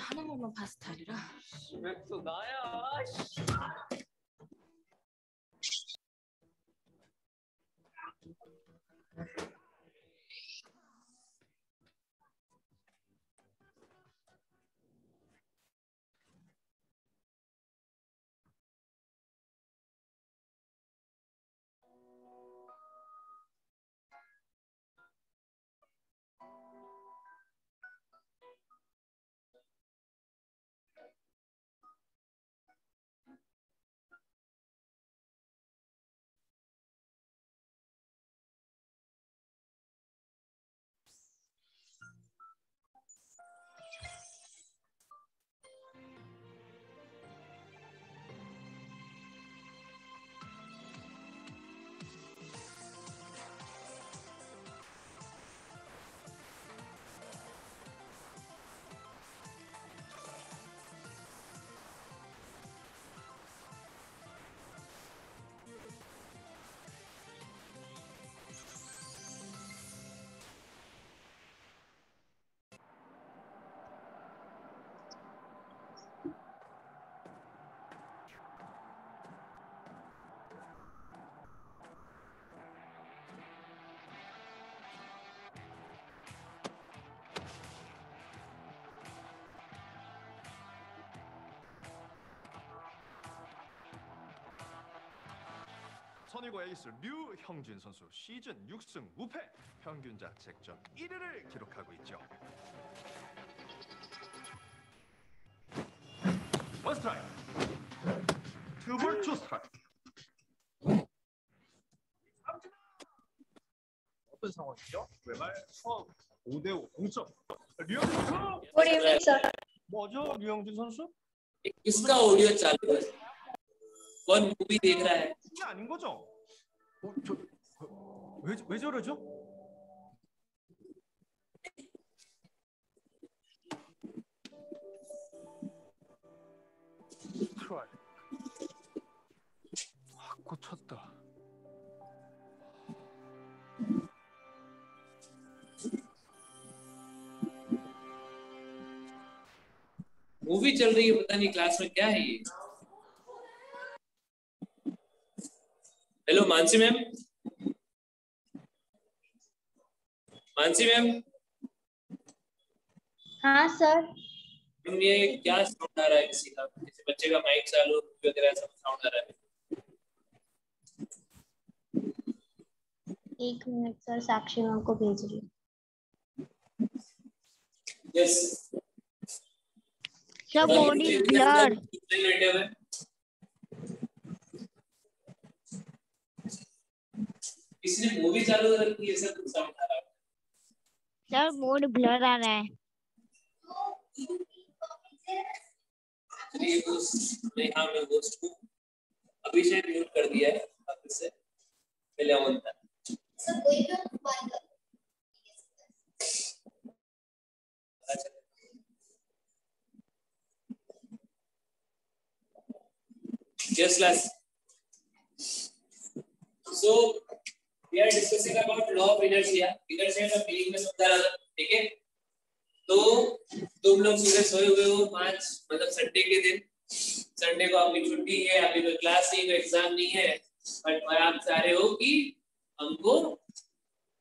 하나만 봐 스타일이라. 왜 또 나야? 선의고 에이스 류형진 선수 시즌 6승 무패, 평균 자책점 1위를 기록하고 있죠. 원 스트라이크, 투볼 투 스트라이크. 어떤 상황이죠? 외말 처음 5대5 동점. 류형진 선수. Good evening, sir. 뭐죠, 류형진 선수? किसका audio चालू है? कौन मूवी देख रहा है? 이게 아닌 거죠? 왜 저러죠? 트라이. 꽂혔다. मूवी चल रही है, पता नहीं क्लास में क्या है ये। Hello Mansi ma'am, Mansi ma'am. हाँ सर। ये क्या साउंड आ रहा है? किसी का, किसी बच्चे का माइक चालू वगैरह सब साउंड आ रहा है। एक मिनट सर, साक्षी मैम को भेज रही हूँ। Yes Your body is blurred. किसने मूवी चालू कर रखी है? ऐसा कुछ साउंड आ रहा है। सर मोड ब्लर आ रहा है। ये मैं हाँ मैं होस्ट हूँ, अभी शायद म्यूट कर दिया है वापस से। पहले ऑन था। सर कोई भी बात कर। अच्छा yes class, so we are discussing about law of inertia का मीनिंग में समझा रहा था, ठीक है? तो तुम लोग सुबह सोए हुए हो 5 मतलब संडे के दिन, संडे को आपकी छुट्टी है, अभी कोई क्लास नहीं, कोई एग्जाम नहीं है, बट आप चाह रहे हो कि हमको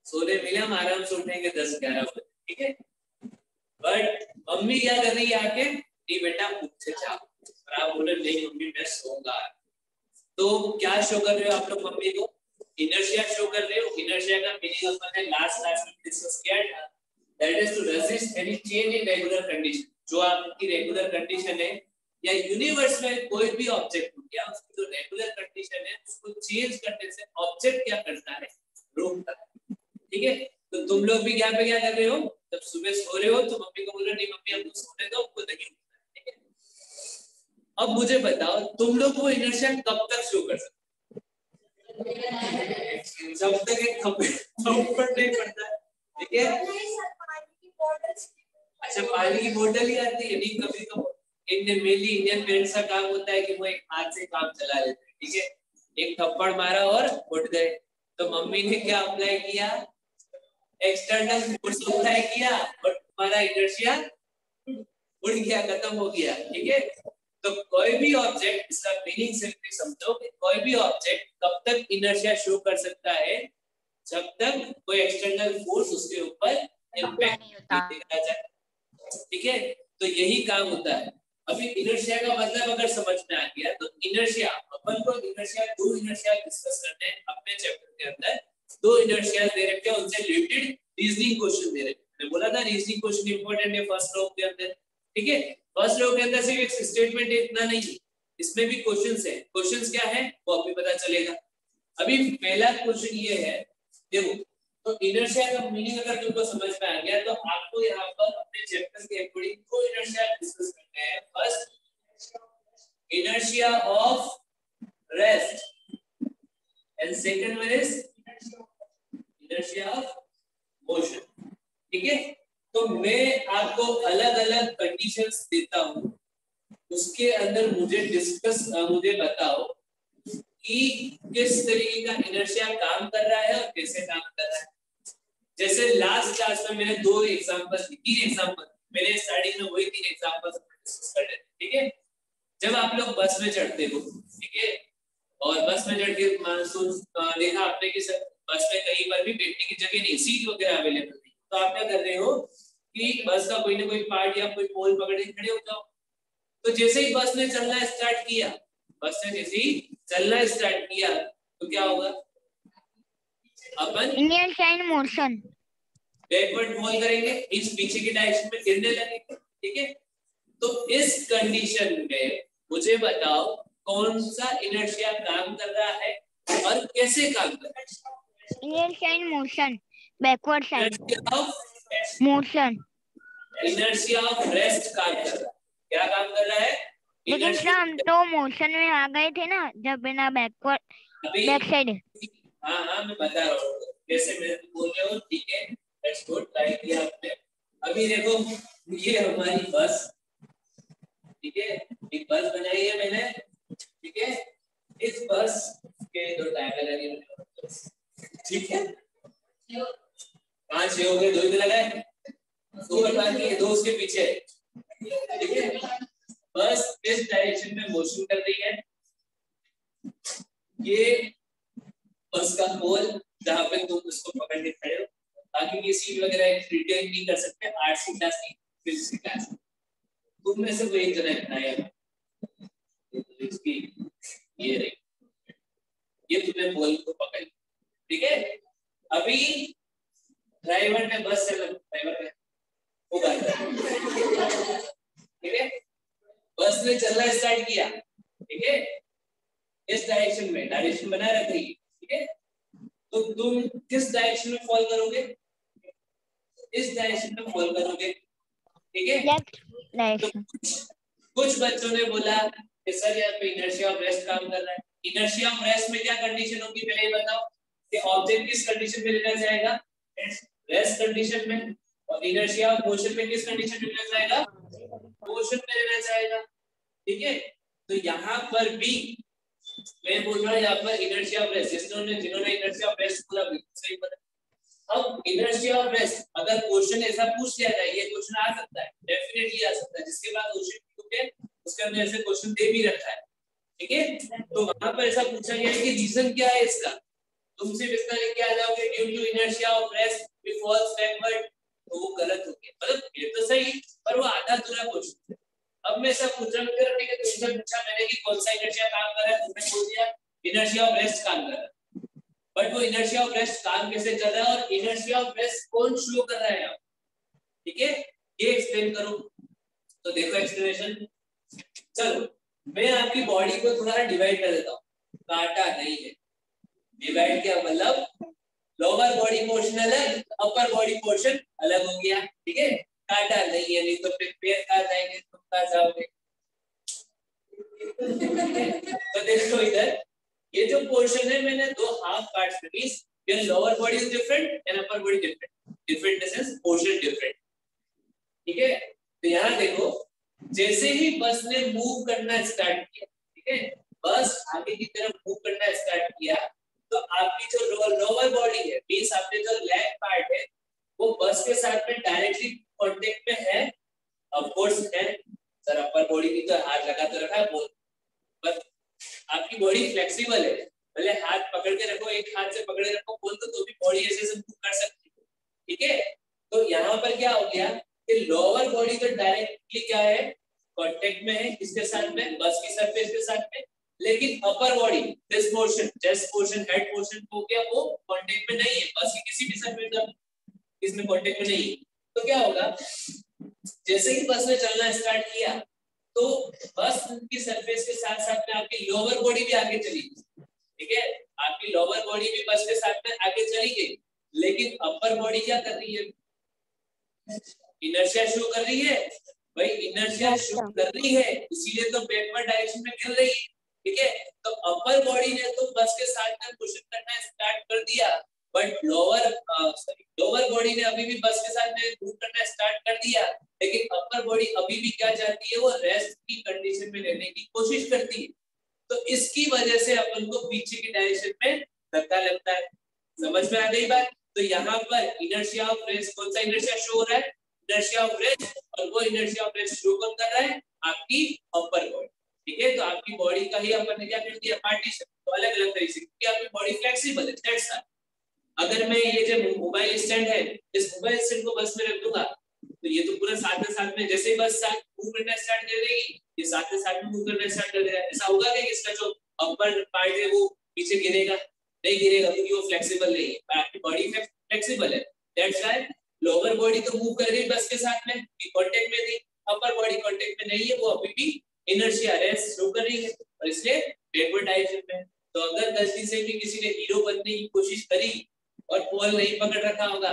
सोने मिले, हम आराम से उठेंगे 10-11 बजे, ठीक है? बट मम्मी क्या कर रही है आके, नहीं बेटा उठ से जाओ, और आप बोले नहीं मम्मी मैं सोऊंगा। तो क्या शो कर रहे हो आप लोग मम्मी को? इनर्शिया शो कर रहे हो। इनर्शिया का मीनिंग अपन ने लास्ट क्लास में डिस्कस किया था, that is to resist any change in regular condition. जो आपकी रेगुलर कंडीशन है या यूनिवर्स में कोई भी ऑब्जेक्ट हो गया, उसकी जो रेगुलर कंडीशन है उसको चेंज करने से ऑब्जेक्ट क्या करता है? रोकता है, ठीक है? तो तुम लोग भी क्या कर रहे हो? जब सुबह सो रहे हो तो मम्मी को बोलो नहीं मम्मी हमको सोने दो, हमको नहीं उठना, ठीक है? अब मुझे बताओ तुम लोग वो इनर्शिया कब तक शो कर सकते? जब तक एक थप्पड़ नहीं पड़ता, ठीक है? अच्छा पानी की बोतल ही आती है नहीं? कभी तो इंडियन पेरेंट्स का काम होता है कि वो एक हाथ से काम चला लेते हैं, ठीक है? एक थप्पड़ मारा और उठ गए। तो मम्मी ने क्या अप्लाई किया? एक्सटर्नल फोर्स अप्लाई किया और तुम्हारा इनर्शिया उड़ गया, खत्म हो गया, ठीक है। तो कोई भी ऑब्जेक्ट, इसका मीनिंग सिंपली समझो कि कोई भी ऑब्जेक्ट कब तक इनर्शिया शो कर सकता है, जब तक कोई एक्सटर्नल फोर्स उसके ऊपर इम्पैक्ट नहीं देखा जाए, ठीक है। तो यही काम होता है। अभी इनर्शिया का मतलब अगर समझ में आ गया तो इनर्शिया, अपन को इनर्शिया, दो इनर्शिया डिस्कस करने हैं अपने चैप्टर के अंदर। दो इनर्शिया दे रखे हैं, उनसे रिलेटेड रीजनिंग क्वेश्चन दे रखे हैं। मैंने बोला था रीजनिंग क्वेश्चन इंपॉर्टेंट है फर्स्ट लॉ के अंदर, ठीक है। फर्स्ट लॉ के अंदर सिर्फ एक स्टेटमेंट है, इतना नहीं, इसमें भी क्वेश्चंस है। क्वेश्चंस क्या है वो अभी पता चलेगा। अभी पहला क्वेश्चन ये है, देखो, तो इनर्शिया का मीनिंग अगर तुमको समझ में आ गया तो आपको यहाँ पर अपने चैप्टर के अकॉर्डिंग दो इनर्शिया डिस्कस करने हैं। First, inertia of rest and second one is inertia of motion, ठीक है। तो मैं आपको अलग अलग कंडीशंस देता हूं, उसके अंदर मुझे बताओ कि किस तरीके का इनर्शिया काम कर रहा है और कैसे काम कर रहा है। जैसे लास्ट क्लास में मैंने दो एग्जांपल, तीन एग्जांपल मैंने स्टार्टिंग में वही तीन एग्जांपल डिस्कस कर रहे थे, ठीक है। जब आप लोग बस में चढ़ते हो, ठीक है, और बस में चढ़ के देखा आपने कि बस में कहीं पर भी बैठने की जगह नहीं, सीट वगैरह अवेलेबल नहीं, तो आप क्या कर रहे हो कि बस का कोई ना कोई पार्ट या कोई पोल पकड़ के खड़े हो जाओ। तो जैसे ही बस ने चलना स्टार्ट किया, बस ने जैसे ही चलना स्टार्ट किया तो क्या होगा, अपन inertia in motion, backward fall करेंगे, इस पीछे की डायरेक्शन में गिरने लगेंगे, ठीक है। तो इस कंडीशन में मुझे बताओ कौन सा इनर्शिया काम कर रहा है और कैसे काम कर रहा है। Inertia in motion, backward side inertia of motion, inertia of rest काम कर रहा है। क्या काम कर रहा है? लेकिन सर हम तो मोशन में आ गए थे ना, जब बिना बैकवर्ड बैक साइड। हाँ हाँ मैं बता रहा हूँ कैसे मैं बोल रहे हो, ठीक है। लेट्स गो, ट्राई किया आपने। अभी देखो ये हमारी बस, ठीक है, एक बस बनाई है मैंने, ठीक है। इस बस के दो टायर लगे, ठीक है। पांच हो गए, दो ही लगाए, दो बाकी है, दो उसके पीछे, ठीक है। बस इस डायरेक्शन में मोशन कर रही है। ये बस का पोल जहां पे तुम उसको पकड़ के खड़े हो, ताकि ये सीट वगैरह रिटेन नहीं कर सकते, आरसी क्लास नहीं, फिजिक्स की क्लास। तुम में से कोई एक जना बनाया इसकी, ये रही, ये तुमने पोल को पकड़, ठीक है। अभी ड्राइवर ने बस से ड्राइवर ने होगा, ठीक है। बस ने चलना स्टार्ट किया, ठीक है, इस डायरेक्शन में, डायरेक्शन बना रखी, ठीक है। तो तुम किस डायरेक्शन में फॉल करोगे? इस डायरेक्शन में फॉल करोगे, ठीक है। Left direction. तो कुछ बच्चों ने बोला कि सर यहाँ पे इनर्शिया ऑफ रेस्ट काम कर रहा है। इनर्शिया ऑफ रेस्ट में क्या कंडीशन होगी पहले ये बताओ, कि ऑब्जेक्ट किस कंडीशन में लेना जाएगा? रेस्ट कंडीशन में। और इनर्शिया ऑफ मोशन में किस कंडीशन में लेना जाएगा? मोशन में लेना जाएगा, ठीक है। तो यहाँ पर भी मैं बोल रहा हूँ, यहाँ पर इनर्शिया ऑफ रेस्ट, जिन्होंने इनर्शिया ऑफ रेस्ट बोला बिल्कुल सही बोला। अब इनर्शिया ऑफ रेस्ट अगर क्वेश्चन ऐसा पूछ लिया जाए, ये क्वेश्चन आ सकता है, डेफिनेटली आ सकता है, जिसके बाद क्वेश्चन उसके अंदर ऐसे क्वेश्चन दे भी रखा है, ठीक है। तो वहां पर ऐसा पूछा गया है कि रीजन क्या है इसका, तुम सिर्फ इतना लिख के आ जाओगे due to inertia of rest we falls backward, तो वो गलत हो गया। मतलब ये तो सही, पर वो आधा अधूरा क्वेश्चन है। अब मैं सब पूछ रहा हूँ, ठीक है, तुमसे पूछा मैंने कि कौन सा इनर्शिया काम कर रहा है, तुमने बोल दिया इनर्शिया ऑफ रेस्ट काम कर रहा है। बट वो इनर्शिया ऑफ रेस्ट काम कैसे कर रहा है और इनर्शिया ऑफ रेस्ट कौन शो कर रहा है, ठीक है, ये एक्सप्लेन करो। तो देखो एक्सप्लेनेशन, चलो मैं आपकी बॉडी को थोड़ा डिवाइड कर देता हूँ, काटा नहीं है, डिवाइड क्या मतलब, लोअर बॉडी पोर्शन अलग, अपर बॉडी पोर्शन अलग हो गया, ठीक है। काटा नहीं है, नहीं तो फिर पैर कहाँ जाएंगे, तुम कहाँ जाओगे। तो देखो इधर ये जो पोर्शन है मैंने दो हाफ पार्ट्स में दी, ये lower body is different and upper body different, different in sense portion different, ठीक है। तो यहाँ देखो जैसे ही बस ने मूव करना स्टार्ट किया, ठीक है, बस आगे की तरफ मूव करना स्टार्ट किया, तो आपकी जो लोअर बॉडी है, मींस आपके जो लेग पार्ट है, वो बस के साथ में डायरेक्टली कांटेक्ट में है, ऑफ कोर्स है, फ्लेक्सिबल है, भले हाथ पकड़ के रखो, एक हाथ से पकड़े रखो बोल तो भी बॉडी ऐसे मूव कर सकती है, ठीक है। तो यहाँ पर क्या हो गया कि लोअर बॉडी तो डायरेक्टली क्या है, कांटेक्ट में है किसके साथ में, बस की सरफेस के साथ में, लेकिन upper body this portion, chest portion, head portion हो गया वो कांटेक्ट में नहीं है, बस की किसी भी सरफेस का इसमें कांटेक्ट में नहीं है। तो क्या होगा, जैसे ही बस ने चलना स्टार्ट किया तो बस की सरफेस के साथ साथ में आपकी लोअर बॉडी भी आगे चली गई, ठीक है, आपकी लोअर बॉडी भी बस के साथ में आगे चली गई, लेकिन अपर बॉडी क्या कर रही है, इनर्शिया शो कर रही है भाई, इनर्शिया शो कर रही है, इसीलिए तो बैकवर्ड डायरेक्शन में गिर रही है, ठीक है। तो अपर बॉडी ने तो बस के साथ में पुश करना स्टार्ट कर दिया, बट लोअर बॉडी ने अभी भी बस के साथ में मूव करना स्टार्ट कर दिया, लेकिन अपर बॉडी अभी भी क्या चाहती है, वो रेस्ट की कंडीशन में रहने की कोशिश करती है। तो इसकी वजह से अपन को पीछे की डायरेक्शन में धक्का लगता है। समझ में आ गई बात? तो यहाँ पर इनर्शिया ऑफ रेस्ट, कौन सा इनर्शिया शो हो रहा है, इनर्शिया ऑफ रेस्ट, और वो इनर्शिया ऑफ रेस्ट शो कौन कर रहा है, आपकी अपर बॉडी, ठीक है। तो आपकी बॉडी का ही अपन ने क्या कर दिया, पार्टीशन, तो अलग अलग तरीके से, क्योंकि आपकी बॉडी फ्लेक्सिबल है, दैट्स ऑल। अगर मैं ये जो मोबाइल स्टैंड है, इस मोबाइल स्टैंड को बस में रख दूंगा तो ये तो पूरा साथ में जैसे ही बस मूव करना स्टार्ट कर देगी, ये साथ में मूव करना स्टार्ट कर देगा। ऐसा होगा कि इसका जो अपर पार्ट है वो पीछे गिरेगा, नहीं गिरेगा, क्योंकि वो फ्लेक्सिबल नहीं है, आपकी बॉडी फ्लेक्सिबल है, दैट्स व्हाई लोअर बॉडी तो मूव कर रही बस के साथ में, कांटेक्ट में थी, अपर बॉडी कांटेक्ट में नहीं है, वो अभी भी इनर्शिया रेस्ट शो कर रही है, और इसलिए बैकवर्ड डायरेक्शन में। तो अगर गलती से भी किसी ने हीरो बनने की कोशिश करी और पोल नहीं पकड़ रखा होगा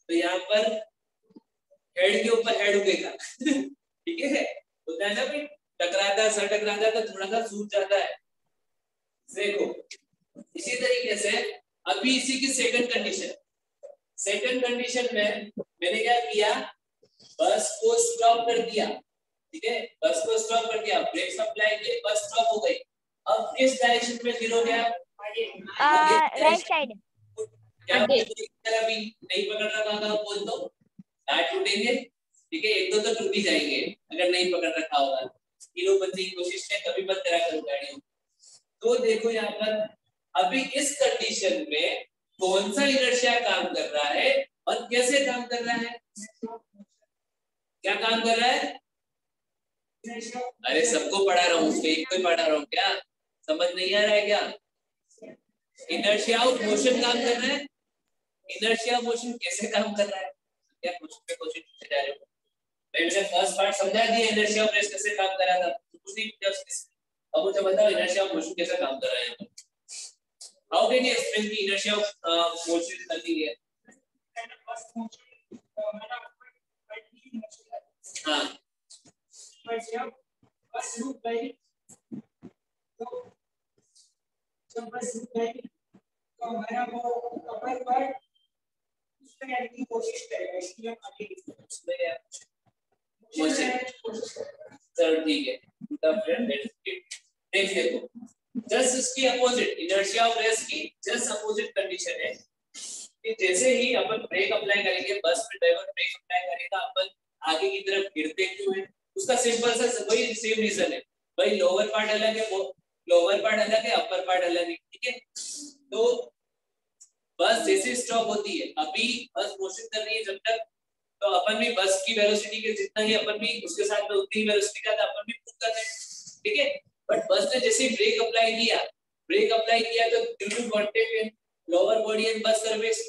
तो यहाँ पर हेड के ऊपर हेड उगेगा ठीक है, होता है ना भाई, टकराता सर टकराता तो थोड़ा सा सूज जाता है। देखो इसी तरीके से अभी इसी की सेकंड कंडीशन में मैंने क्या किया, बस को स्टॉप कर दिया, ठीक है, बस को स्टॉप कर दिया, ब्रेक अप्लाई किए, बस स्टॉप हो गई। अब किस डायरेक्शन में गिरोगे आप, राइट साइड, क्या अभी नहीं पकड़ रखा होगा बोल दो, टायर टूटेंगे, ठीक है, एक दो तो टूट ही जाएंगे अगर नहीं पकड़ रखा होगा। हीरो बनने की कोशिश में कभी मत करा करो गाड़ियों। तो देखो यहाँ पर अभी इस कंडीशन में कौन सा इनर्शिया काम कर रहा है और कैसे काम कर रहा है, क्या काम कर रहा है, अरे सबको पढ़ा रहा हूँ, एक को पढ़ा रहा हूँ, क्या समझ नहीं आ रहा है क्या, इनर्शिया ऑफ मोशन काम कर रहा है। इनर्शिया मोशन कैसे काम कर रहा है, क्या क्वेश्चन पे क्वेश्चन पूछे जा रहे हो, मैंने फर्स्ट पार्ट समझा दिया इनर्शिया ऑफ रेस्ट कैसे काम कर रहा था, कुछ नहीं जस्ट अब मुझे बताओ इनर्शिया ऑफ मोशन कैसे काम कर रहा है, हाउ कैन यू एक्सप्लेन की इनर्शिया ऑफ मोशन करती है। हां बस रुक गई तो बस रुक गई तो हमारा वो अपर पार्ट उसमें आने की कोशिश करेगा, इसलिए हम आगे चलो ठीक है, देख देखो जस्ट इसकी अपोजिट इनर्शिया ऑफ रेस्ट की जस्ट अपोजिट कंडीशन है कि जैसे ही अपन ब्रेक अप्लाई करेंगे, बस में ड्राइवर ब्रेक अप्लाई करेगा, अपन आगे की तरफ गिरते क्यों है, उसका सिंपल सा वही सेम रीजन है भाई, लोअर पार्ट अलग है, लोअर पार्ट अलग है, अपर पार्ट अलग है, ठीक है। तो बस जैसे स्टॉप होती है, अभी बस मोशन कर रही है जब तक, तो अपन भी बस की वेलोसिटी के जितना ही अपन भी उसके साथ में उतनी ही वेलोसिटी का अपन भी मूव कर रहे हैं, ठीक है। बट बस ने जैसे ब्रेक अप्लाई किया तो due to contact in lower body and bus surface,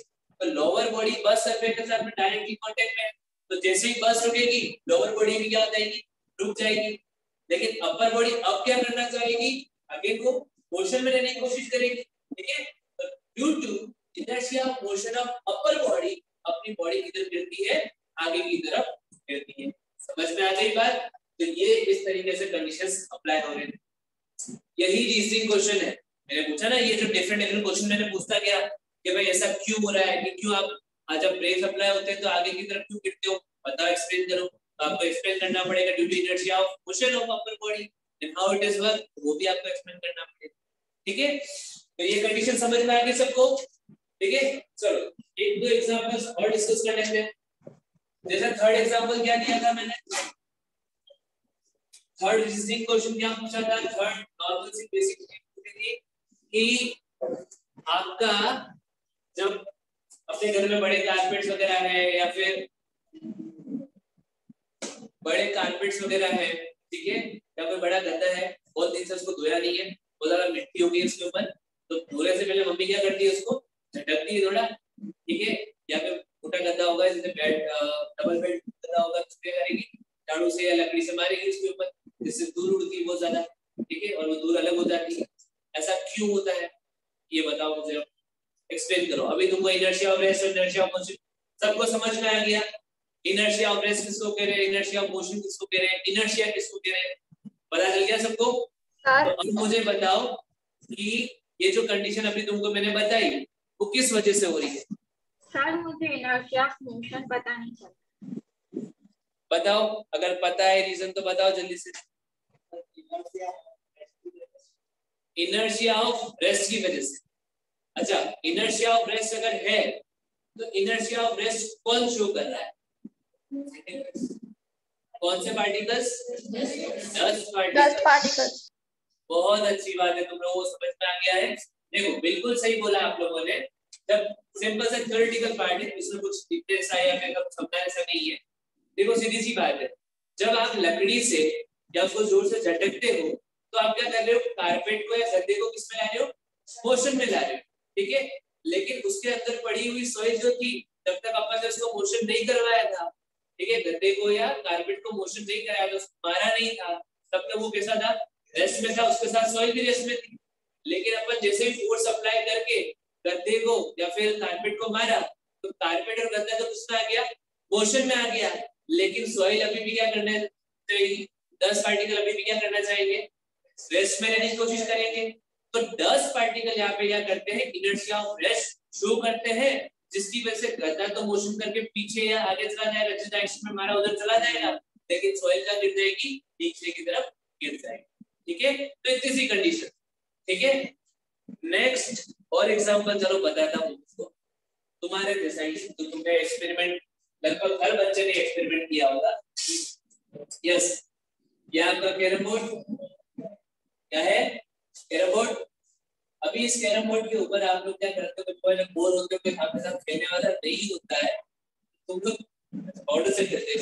तो लोअर बॉडी बस सरफेस के साथ में डायरेक्टली कांटेक्ट में है, तो जैसे ही बस रुकेगी लोअर बॉडी भी क्या हो जाएगी, रुक जाएगी, लेकिन अपर बॉडी अब क्या करना चाहेगी, अगेन वो मोशन में रहने की कोशिश करेगी, ठीक है। तो due to inertia motion of upper body अपनी बॉडी किधर गिरती है, आगे की तरफ गिरती है। समझ में आ गई बात? तो ये इस तरीके से कंडीशंस अप्लाई हो रहे हैं, यही रीजनिंग क्वेश्चन है। मैंने पूछा ना, ये जो डिफरेंट क्वेश्चन मैंने पूछता गया कि भाई ऐसा क्यों हो रहा है, कि क्यों आप जब ब्रेक अप्लाई होते हैं तो आगे की तरफ क्यों गिरते हो, बताओ, एक्सप्लेन करो। तो आपको एक्सप्लेन करना पड़ेगा due to inertia of motion of upper body and how it is work, वो भी आपको एक्सप्लेन करना पड़ेगा, ठीक है। तो ये कंडीशन समझ में आ गई सबको, ठीक है। चलो एक दो एग्जांपल्स और डिस्कस कर लेते हैं। जैसे थर्ड एग्जांपल क्या दिया था मैंने, थर्ड रीजनिंग क्वेश्चन क्या पूछा था, थर्ड नॉर्मल सी बेसिक थी कि आपका जब अपने घर में बड़े कारपेट्स वगैरह है या फिर बड़े कारपेट्स वगैरह है, ठीक है, या कोई बड़ा गद्दा है, बहुत दिन से उसको धोया नहीं है, बहुत ज्यादा मिट्टी हो गई उसके ऊपर, तो धोने से पहले मम्मी क्या करती है, उसको झटकती है थोड़ा, ठीक है, या फिर मोटा गद्दा होगा जैसे बेड, डबल बेड गद्दा होगा, तो क्या करेगी, झाड़ू से या लकड़ी से मारेगी उसके ऊपर, जिससे धूल उड़ती है बहुत ज्यादा, ठीक है, और वो धूल अलग हो जाती है। ऐसा क्यों होता है ये बताओ मुझे, एक्सप्लेन करो। अभी तुमको इनर्शिया ऑफ रेस्ट और इनर्शिया ऑफ मोशन सबको समझ में आ गया। इनर्शिया ऑफ रेस्ट किसको कह रहे हैं, इनर्शिया ऑफ मोशन किसको कह रहे हैं, इनर्शिया किसको कह रहे हैं, पता चल गया सबको? तो अब मुझे बताओ कि ये जो कंडीशन अभी तुमको मैंने बताई वो किस वजह से हो रही है? सर मुझे इनर्शिया ऑफ मोशन पता नहीं चला। बताओ, अगर पता है रीजन तो बताओ जल्दी से। इनर्शिया ऑफ रेस्ट की वजह से। अच्छा, इनर्शिया ऑफ रेस्ट अगर है तो इनर्शिया ऑफ रेस्ट कौन शो कर रहा है? कौन से पार्टिकल्स? 10 पार्टिकल्स। बहुत अच्छी बात है, तुम लोगों को समझ में आ गया है। देखो बिल्कुल सही बोला आप लोगों ने। जब सिंपल से थ्योरेटिकल पार्ट है, इसमें कुछ डिफरेंस है या फिर समझाने ऐसा नहीं है। देखो सीधी सी बात है, जब आप लकड़ी से या उसको जोर से झटकते हो तो आप क्या कर रहे हो, कारपेट को या गद्दे को किस में ला रहे हो? मोशन में ला रहे हो, ठीक है। लेकिन उसके अंदर पड़ी हुई सॉइल जो थी, जब तक अपन ने उसको मोशन नहीं करवाया था, ठीक है, गद्दे को या कारपेट को मोशन नहीं कराया था, उसको मारा नहीं था, तब तक वो कैसा था? रेस्ट में था, उसके साथ सॉइल भी रेस्ट में थी। लेकिन अपन जैसे ही फोर्स अप्लाई करके गद्दे को या फिर कारपेट को मारा तो कारपेट और गद्दा तो किसमें आ गया? मोशन में आ गया। लेकिन सॉइल अभी भी क्या करना चाहिए? 10 पार्टिकल अभी भी क्या करना चाहेंगे? रेस्ट में रहने की कोशिश करेंगे। तो 10 पार्टिकल यहाँ पे क्या करते हैं? इनर्शिया ऑफ रेस्ट शो करते हैं, जिसकी वजह से गद्दा तो मोशन करके पीछे या आगे चला जाएगा, जिस डायरेक्शन में मारा उधर चला जाएगा, लेकिन सॉइल का गिर जाएगी, नीचे की तरफ गिर जाएगी, ठीक है। तो इतनी सी कंडीशन, ठीक है। नेक्स्ट और एग्जांपल चलो बताता हूँ उसको, तुम्हारे जैसा ही, तो तुमने एक्सपेरिमेंट लगभग हर बच्चे ने एक्सपेरिमेंट किया होगा। यस, ये आपका कैरम बोर्ड क्या है? Carrom board. अभी इस कैरम बोर्ड के ऊपर आप लोग क्या करते हो? जब बोर होते हो कि आपके साथ खेलने वाला नहीं होता है, तुम लोग ऑर्डर से खेलते हो।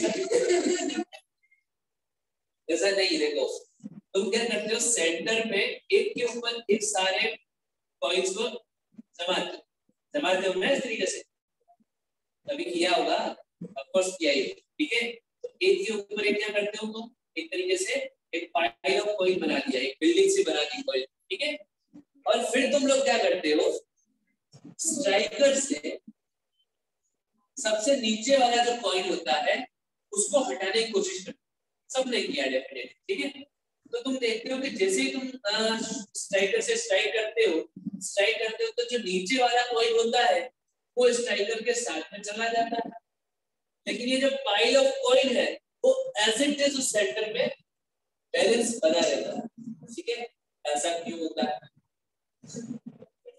ऐसा नहीं, देखो तुम क्या करते हो, सेंटर पे एक के ऊपर एक सारे कॉइंस को जमाते हो ना, इस तरीके से। कभी किया होगा, ऑफ कोर्स किया ही, ठीक है। तो एक के ऊपर एक क्या करते हो तुम, एक तरीके से एक पाइल ऑफ कॉइन बना दिया, एक बिल्डिंग से बना दी कॉइन, ठीक है। और फिर तुम लोग क्या करते हो, स्ट्राइकर से सबसे नीचे वाला जो कॉइन होता है उसको हटाने की कोशिश करते हो। सबने किया डेफिनेटली, ठीक है। तो तुम देखते हो कि जैसे ही तुम स्ट्राइकर से स्ट्राइक करते हो तो जो नीचे वाला कॉइन होता है वो स्ट्राइकर के साथ में चला जाता है, लेकिन ये जो पाइल ऑफ कॉइन है वो एज इट इज उस सेंटर में बैलेंस बना रहता है, ठीक है। ऐसा क्यों होता है?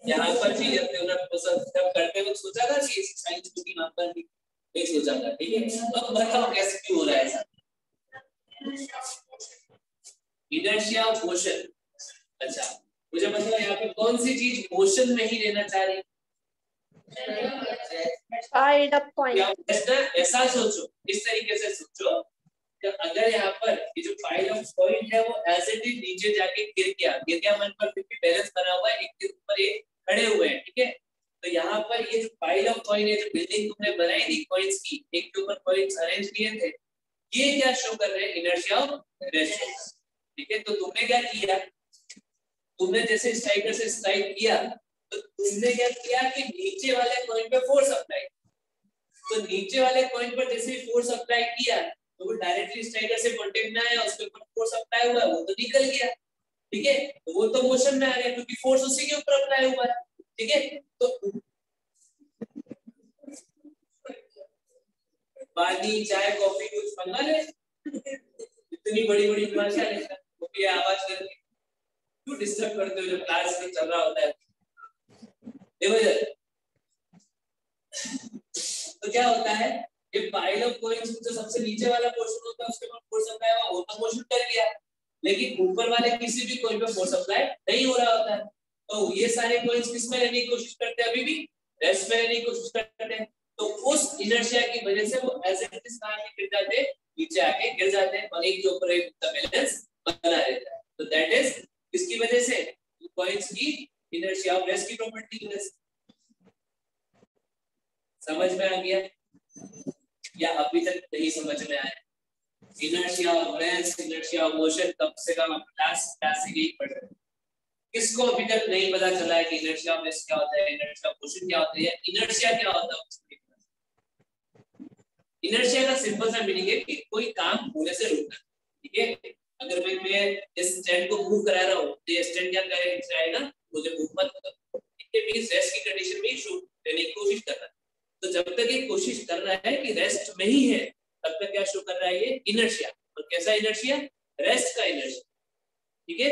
यहाँ पर भी जब करते वक्त सोचा था कि साइंस की वहां पर नहीं सोचा था, ठीक है। अब बताओ कैसे क्यों हो रहा है ऐसा? Inertia of motion. अच्छा, मुझे बताओ यहाँ पे कौन सी चीज मोशन में ही रहना चाह रही? ऐसा सोचो, इस तरीके से सोचो कि अगर यहाँ पर ये जो पाइल ऑफ कॉइन है वो एज इट इज नीचे जाके गिर गया मन पर, फिर भी बैलेंस बना हुआ है, एक के ऊपर एक खड़े हुए हैं, ठीक है। तो यहाँ पर ये जो पाइल ऑफ कॉइन है, जो बिल्डिंग तुमने बनाई थी कॉइन्स की, एक के ऊपर कॉइन्स अरेंज किए थे, ये क्या शो कर रहे हैं? इनर्शिया ऑफ रेस्ट, ठीक है। तो तुमने क्या किया, तुमने जैसे स्ट्राइकर से स्ट्राइक किया तो तुमने क्या किया कि नीचे वाले कॉइन पे फोर्स अप्लाई, तो नीचे वाले कॉइन पर जैसे फोर्स अप्लाई किया तो वो डायरेक्टली स्ट्राइकर से कांटेक्ट में आया, उसके ऊपर फोर्स अप्लाई हुआ, वो तो निकल गया, ठीक है। तो वो तो मोशन में आ गया क्योंकि फोर्स उसी के ऊपर अप्लाई हुआ है, ठीक है। तो पानी, चाय, कॉफी कुछ मंगा ले, इतनी बड़ी बड़ी भाषा लेकर वो भी आवाज करके क्यों डिस्टर्ब करते हो जब क्लास में चल रहा होता है? देखो जरा, तो क्या होता है, ये पाइल ऑफ कॉइन्स जो सबसे नीचे वाला पोर्शन होता है उसके ऊपर फोर्स अप्लाई हुआ, वो तो मोशन कर गया, लेकिन ऊपर वाले किसी भी कॉइन पे फोर्स अप्लाई नहीं हो रहा होता है, तो ये सारे कॉइन्स किस में रहने की कोशिश करते हैं, अभी भी रेस्ट में रहने की कोशिश करते हैं। तो उस इनर्शिया की वजह से वो एज इट इज गिर जाते हैं, नीचे आके गिर जाते हैं और एक के ऊपर एक बैलेंस बना रहता है। तो दैट इज किसकी वजह से, कॉइन्स की इनर्शिया ऑफ रेस्ट की प्रॉपर्टी की वजह से। समझ में आ गया या अभी तक नहीं समझ में आया? Inertia of rest, inertia of motion कम से कम आप क्लास से यही पढ़ रहे हैं। किसको अभी तक नहीं पता चला है कि इनर्शिया ऑफ रेस्ट क्या होता है, इनर्शिया ऑफ मोशन क्या होता है, इनर्शिया क्या होता है? इनर्शिया का सिंपल सा मीनिंग है कि कोई काम होने से रुकना। ठीक है, अगर मैं इस स्टैंड को मूव करा रहा हूं तो ये स्टैंड क्या करेगा, मुझे मूव मत करो। ये मींस रेस्ट की कंडीशन में शो करने की कोशिश कर रहा है। तो जब तक ये कोशिश कर रहा है कि रेस्ट में ही है, तब तक क्या शो कर रहा है, ये इनर्शिया। और कैसा इनर्शिया? रेस्ट का इनर्शिया। ठीक है,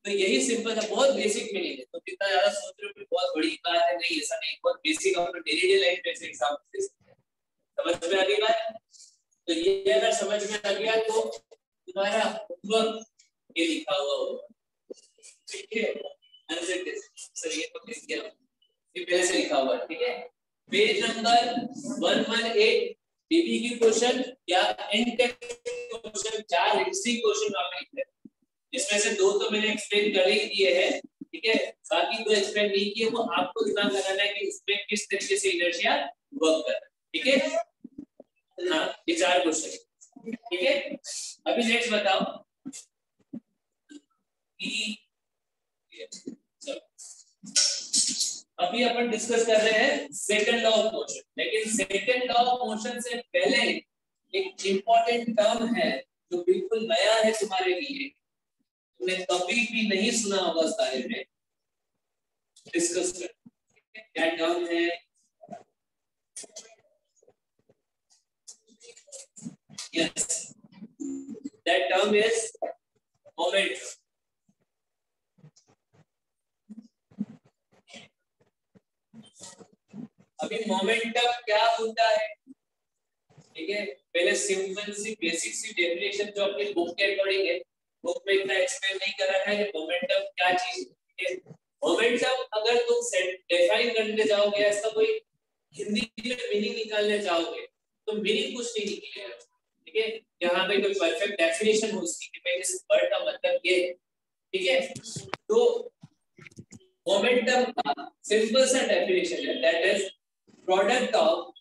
तो यही सिंपल है, बहुत बेसिक मीनिंग है। तो कितना ज्यादा सोच रहे हो कि बहुत बड़ी बात है, नहीं ऐसा नहीं, बहुत बेसिक अपने डेली लाइफ में एग्जांपल समझ में आ गई बात। तो ये अगर समझ में आ गया तो तुम्हारा होमवर्क ये लिखा हुआ होगा। ठीक है, सर ये तो लिख दिया, ये पहले से लिखा हुआ है। ठीक है, पेज नंबर 118 बीबी की क्वेश्चन या एनटेक क्वेश्चन, 4 हिस्ट्री क्वेश्चन आपने लिखे, इसमें से 2 तो मैंने एक्सप्लेन कर ही दिए हैं। ठीक है, बाकी 2 एक्सप्लेन नहीं किए, वो आपको दिमाग लगाना है कि इसमें किस तरीके से इनर्शिया वर्क कर रहा है। ठीक है, हाँ ये 4 क्वेश्चन। ठीक है, अभी नेक्स्ट बताओ कि अभी अपन डिस्कस कर रहे हैं सेकंड लॉ ऑफ मोशन, लेकिन सेकंड लॉ ऑफ मोशन से पहले एक इंपॉर्टेंट टर्म है जो बिल्कुल नया है तुम्हारे लिए, तुमने कभी भी नहीं सुना होगा, उस बारे में डिस्कस कर। क्या टर्म है? Yes, that term is momentum. अभी मोमेंटम क्या होता है? ठीक है, पहले सिंपल सी बेसिक सी डेफिनेशन जो अपनी बुक के अकॉर्डिंग है, बुक में इतना एक्सप्लेन नहीं कर रखा है कि मोमेंटम क्या चीज है। मोमेंटम अगर तुम डिफाइन करने जाओगे, इसका कोई हिंदी में मीनिंग निकालने चाहोगे तो मीनिंग कुछ नहीं निकलेगा। ठीक है, यहाँ पे कोई परफेक्ट डेफिनेशन हो उसकी कि भाई इस वर्ड का मतलब ये है। ठीक है, तो मोमेंटम का सिंपल सा डेफिनेशन है, that is product of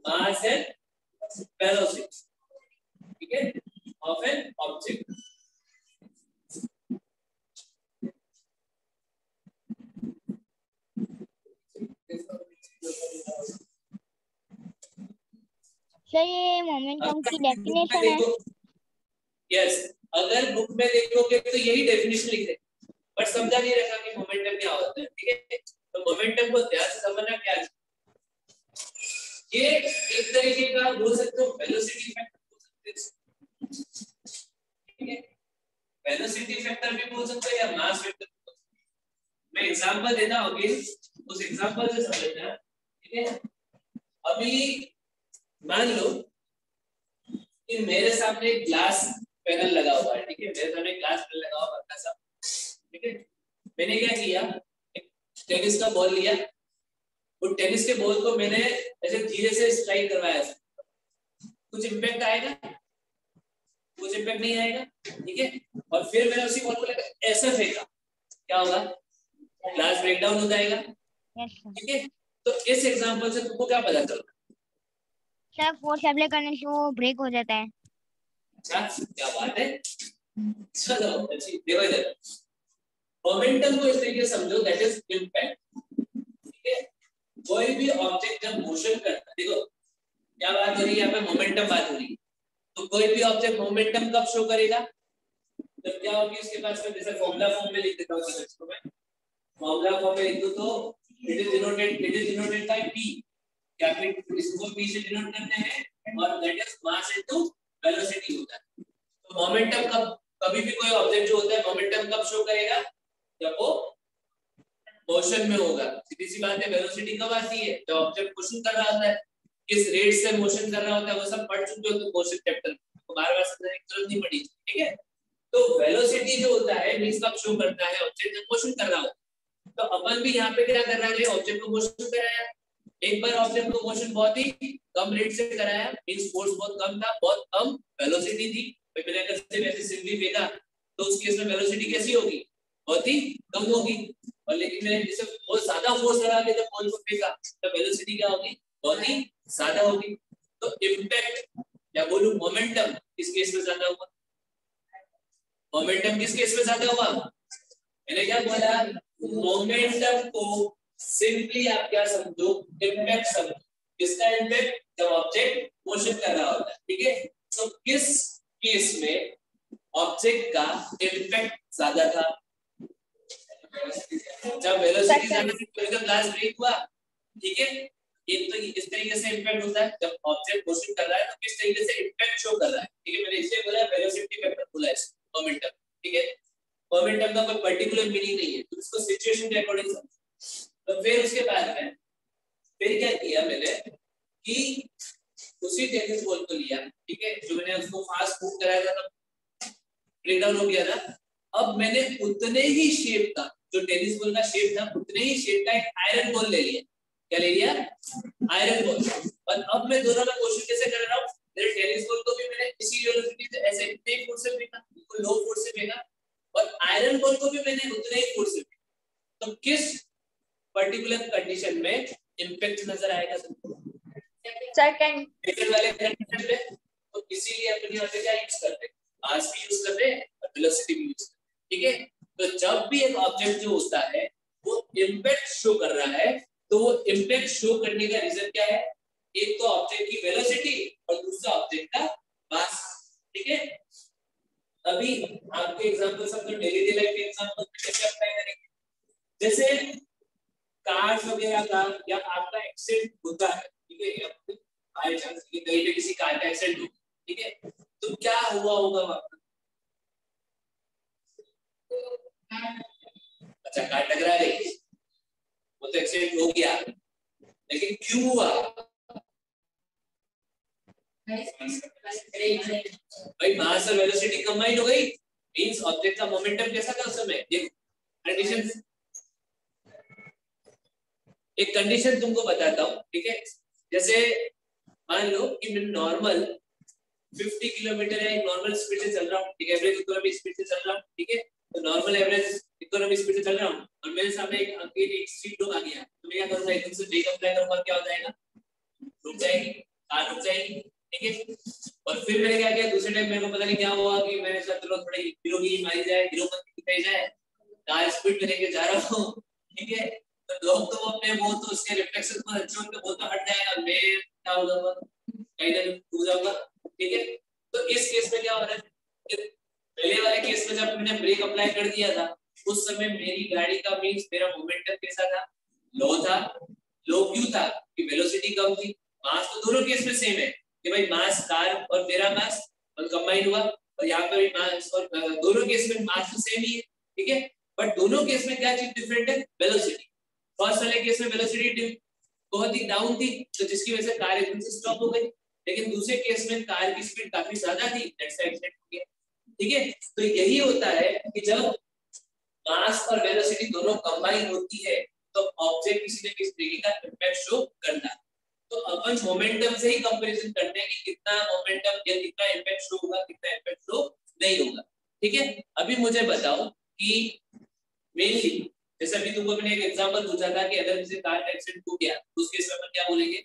mass and velocity. ठीक है, ऑफ एन ऑब्जेक्ट। सर ये मोमेंटम की डेफिनेशन है? यस, अगर बुक में देखोगे तो यही डेफिनेशन लिखे, बट समझा नहीं रखा कि मोमेंटम क्या होता है। ठीक है, तो मोमेंटम को ध्यान से समझना क्या है। ये एक तरीके का बोल सकते हो वेलोसिटी फैक्टर बोल सकते हो। ठीक है, वेलोसिटी फैक्टर भी बोल सकते हो या मास फैक्टर भी बोल सकते हो। मैं एग्जांपल देता हूं, उस एग्जांपल से समझना। ठीक है, अभी मान लो कि मेरे सामने एक ग्लास पैनल लगा हुआ है। ठीक है, मेरे सामने ग्लास पैनल लगा हुआ है सब। ठीक है, मैंने क्या किया, एक टेनिस का बॉल लिया, वो टेनिस के बॉल को मैंने ऐसे धीरे से स्ट्राइक करवाया, कुछ इम्पैक्ट आएगा? कुछ इम्पैक्ट नहीं आएगा। ठीक है, और फिर मैंने उसी बॉल को लेकर ऐसा फेंका, क्या होगा? ग्लास ब्रेक डाउन हो जाएगा। ठीक है, तो इस एग्जांपल से तुमको क्या पता चला? सर फोर्स अप्लाई करने से वो ब्रेक हो जाता है। अच्छा, क्या बात है। चलो अच्छी, देखो इधर मोमेंटम को इस तरीके से समझो, दैट इज इंपैक्ट। ठीक है, कोई भी ऑब्जेक्ट जब मोशन करता है, देखो क्या बात हो रही है यहाँ पे, मोमेंटम बात हो रही है। तो कोई भी ऑब्जेक्ट मोमेंटम कब शो करेगा? जब क्या होगी उसके पास में, जैसे फॉर्मूला फॉर्म में लिख देता हूं इसको मैं, फॉर्मूला फॉर्म में लिख दूं तो it is denoted by p। क्या इसको p से डिनोट करते हैं और that is mass into velocity होता है। तो मोमेंटम कभी भी कोई ऑब्जेक्ट जो होता है मोमेंटम कब शो करेगा? जब वो मोशन में होगा। सीधी सी बात है, वेलोसिटी कब आती है? जब ऑब्जेक्ट मोशन कर रहा होता है, किस रेट से मोशन कर रहा होता है वो सब पढ़ चुके हो तो मोशन चैप्टर को बार-बार समझने की जरूरत नहीं पड़ी। ठीक है, तो वेलोसिटी जो होता है मींस कब शो करता है, ऑब्जेक्ट जब मोशन कर रहा हो। तो अपन भी यहाँ पे क्या कर रहा है, ऑब्जेक्ट को मोशन कराया। एक बार ऑब्जेक्ट को मोशन बहुत ही कम रेट से कराया, मींस फोर्स बहुत कम था, बहुत कम वेलोसिटी थी। मैंने अगर सिर्फ ऐसे सिंपली फेंका तो उस केस में वेलोसिटी कैसी होगी, बहुत ही कम होगी। और लेकिन मैंने जैसे बहुत ज्यादा फोर्स लगा के जब बॉल को फेंका तो वेलोसिटी क्या होगी, बहुत ही ज्यादा होगी। तो इम्पैक्ट या बोलूं मोमेंटम किस केस में ज्यादा होगा, मोमेंटम किस केस में ज्यादा होगा। मैंने क्या बोला, मोमेंटम को सिंपली आप क्या समझो, इम्पैक्ट समझो। किसका इम्पैक्ट, जब ऑब्जेक्ट मोशन कर रहा होता है, ठीक है। तो किस केस में ऑब्जेक्ट का इम्पैक्ट ज्यादा था, जब वेलोसिटी ज्यादा थी तो ग्लास ब्रेक हुआ, ठीक है। एक तो इस तरीके से इम्पैक्ट होता है जब ऑब्जेक्ट मोशन कर रहा है, तो किस तरीके से इम्पैक्ट शो कर रहा है, ठीक है। मैंने इसलिए बोला वेलोसिटी वेक्टर बोला है मोमेंटम, ठीक है। मोमेंटम का कोई पर्टिकुलर मीनिंग नहीं है, तो इसको सिचुएशन के अकॉर्डिंग समझो। तो फिर उसके बाद में फिर क्या किया मैंने कि उसी टेनिस बॉल को लिया, ठीक है, जो मैंने उसको फास्ट मूव कराया था, ब्रेक डाउन हो गया था। अब मैंने उतने ही शेप का, जो टेनिस बॉल का शेप था, उतने ही शेप का एक आयरन बॉल ले लिया। क्या ले लिया, आयरन बॉल। और अब मैं दोनों में कोशिश कैसे कर रहा हूँ, मेरे टेनिस बॉल को भी मैंने इसी वेलोसिटी से ऐसे इतने ही फोर्स से फेंका, बिल्कुल लो फोर्स से फेंका, और आयरन बॉल को भी मैंने उतने ही फोर्स से फेंका। तो किस पर्टिकुलर कंडीशन में इंपैक्ट नजर आएगा सबको, सेकंड सेकंड वाले कंडीशन पे। तो इसीलिए अपन यहाँ पे क्या यूज करते हैं, मास भी यूज करते हैं और वेलोसिटी भी यूज करते हैं, ठीक है। तो जब भी एक ऑब्जेक्ट जो होता है वो इंपैक्ट शो कर रहा है, तो वो इंपैक्ट शो करने का रीजन क्या है, एक तो ऑब्जेक्ट की वेलोसिटी और दूसरा ऑब्जेक्ट का मास, ठीक है। अभी आपके एग्जांपल सब तो डेली लाइफ के एग्जांपल कैसे अप्लाई करेंगे, जैसे कार वगैरह का या आपका एक्सीडेंट होता है, ठीक है, बाय चांस कहीं पे किसी कार का एक्सीडेंट हो, ठीक है, तो क्या हुआ होगा वहां पर, अच्छा कार टकरा गई, वो तो एक्सीडेंट हो गया, लेकिन क्यों हुआ भाई, मास और वेलोसिटी कंबाइन हो गई, मींस ऑब्जेक्ट का मोमेंटम कैसा था उस समय। देखो कंडीशन, एक कंडीशन तुमको बताता हूँ, ठीक है। जैसे मान लो कि मैं नॉर्मल 50 किलोमीटर या नॉर्मल स्पीड से चल रहा हूँ, ठीक है, एवरेज इकोनॉमी स्पीड से चल रहा हूँ, ठीक है। तो नॉर्मल एवरेज इकोनॉमी स्पीड से चल रहा हूँ और मेरे सामने एक स्ट्रीट लोग आ गया, तो मैं क्या करूंगा, एकदम से ब्रेक अप्लाई करूंगा, क्या हो जाएगा, रुक जाएगी कार, रुक जाएगी, ठीक है। और फिर मैंने क्या किया, दूसरे टाइम मेरे को पता नहीं क्या हुआ कि मैंने सोचा चलो थोड़ी हीरोगिरी मारी जाए, हीरोपंती दिखाई जाए, कार स्पीड में लेके जा रहा हूँ, ठीक है। तो लोग तो अपने वो तो उसके रिफ्लेक्शन को अच्छे उनके वो तो हट जाएगा, मैं क्या हो जाऊंगा, कहीं ना कहीं डूब जाऊंगा, ठीक है। तो इस केस में क्या हो रहा है कि पहले वाले केस में जब मैंने ब्रेक अप्लाई कर दिया था, उस समय मेरी गाड़ी का मींस मेरा मोमेंटम कैसा था, लो था। लो क्यों था, कि वेलोसिटी कम थी। मास तो दोनों केस में सेम है कि भाई मास कार और मेरा मास कंबाइन हुआ, और यहाँ पर मास और दोनों केस में मास तो सेम ही है, ठीक है। बट दोनों केस में क्या चीज डिफरेंट है, वेलोसिटी। फर्स्ट वाले केस में वेलोसिटी बहुत ही डाउन थी, तो जिसकी वजह से कार एकदम से स्टॉप हो गई, लेकिन दूसरे केस में कार की स्पीड काफी ज्यादा थी, दैट्स व्हाई एक्सीडेंट हो गया, ठीक है। तो यही होता है कि जब मास और वेलोसिटी दोनों कंबाइन होती है तो ऑब्जेक्ट किसी न किसी तरीके का इम्पैक्ट शो करता है। तो अपन मोमेंटम से ही कंपैरिजन करते हैं कि कितना मोमेंटम या कितना इम्पैक्ट शो होगा, कितना इम्पैक्ट शो नहीं होगा, ठीक है। अभी मुझे बताओ कि मेनली जैसे अभी तुमको मैंने एक एग्जांपल पूछा था कि अगर किसी कार का एक्सीडेंट हो गया तो उस केस में अपन क्या बोलेंगे,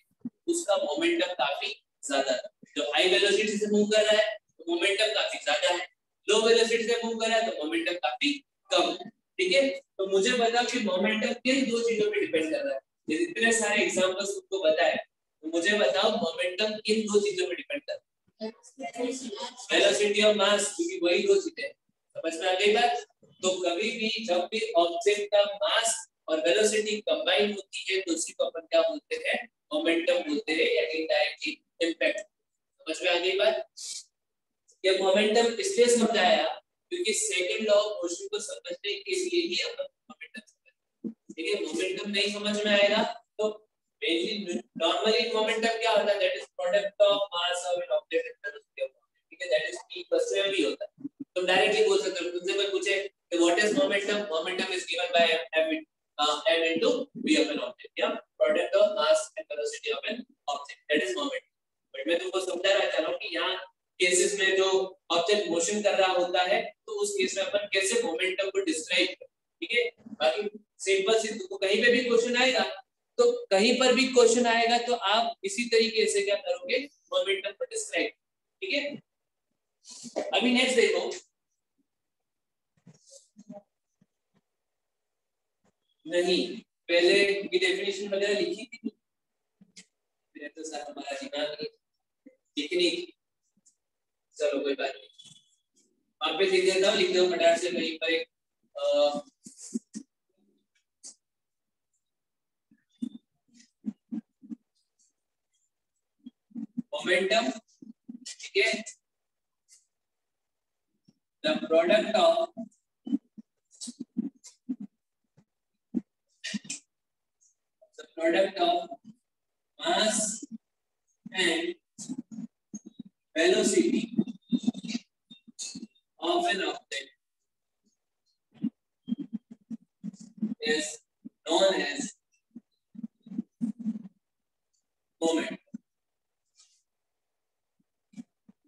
उसका मोमेंटम काफी ज्यादा है। जो हाई वेलोसिटी से मूव कर रहा है तो मोमेंटम काफी ज्यादा है, लो वेलोसिटी से मूव कर रहा है तो मोमेंटम काफी कम है, ठीक है। तो मुझे बताओ कि मोमेंटम किन दो चीजों पे डिपेंड कर रहा है। ये इतने सारे एग्जांपल्स तुमको बताए, तो मुझे बताओ मोमेंटम किन दो चीजों पे डिपेंड कर रहा है, वेलोसिटी और मास, क्योंकि वही दो चीजें। समझ में आ गई बात। तो कभी भी जब भी ऑब्जेक्ट का मास और वेलोसिटी कंबाइन होती है तो उसी को अपन क्या बोलते हैं, मोमेंटम बोलते हैं, या इनडायरेक्टली इम्पैक्ट। समझ में आ गई बात। ये मोमेंटम इसलिए समझाया क्योंकि सेकंड लॉ ऑफ मोशन को समझने के लिए ही अपन मोमेंटम समझते हैं, ठीक है। मोमेंटम नहीं समझ में आएगा तो मेनली नॉर्मली मोमेंटम क्या होता है, that is product of mass of an object and velocity of object, ठीक है, दैट इज p/m भी होता है। तुम डायरेक्टली बोल सकते हो, तुमसे कोई पूछे what is momentum, momentum is given by m into v of an object, या product of mass and velocity of an object, that is momentum. But मैं तुमको समझा रहा चाह रहा हूं कि यहाँ केसेस में जो ऑब्जेक्ट मोशन कर रहा होता है तो उस केस में अपन कैसे मोमेंटम को डिस्क्राइब करें, ठीक है। बाकी सिंपल सी तुमको कहीं पे भी क्वेश्चन आएगा तो कहीं पर भी क्वेश्चन आएगा तो आप इसी तरीके से क्या करोगे, मोमेंटम को डिस्क्राइब, ठीक है। अभी नेक्स्ट देखो, नहीं पहले की डेफिनेशन वगैरह लिखी थी, फिर तो सर हमारा दिमाग लिखनी थी, चलो कोई बात नहीं, वहां पे लिख देता हूँ, लिख दो फटाफट से कहीं पर एक मोमेंटम, ठीक है, the product of mass and velocity of an object is known as moment.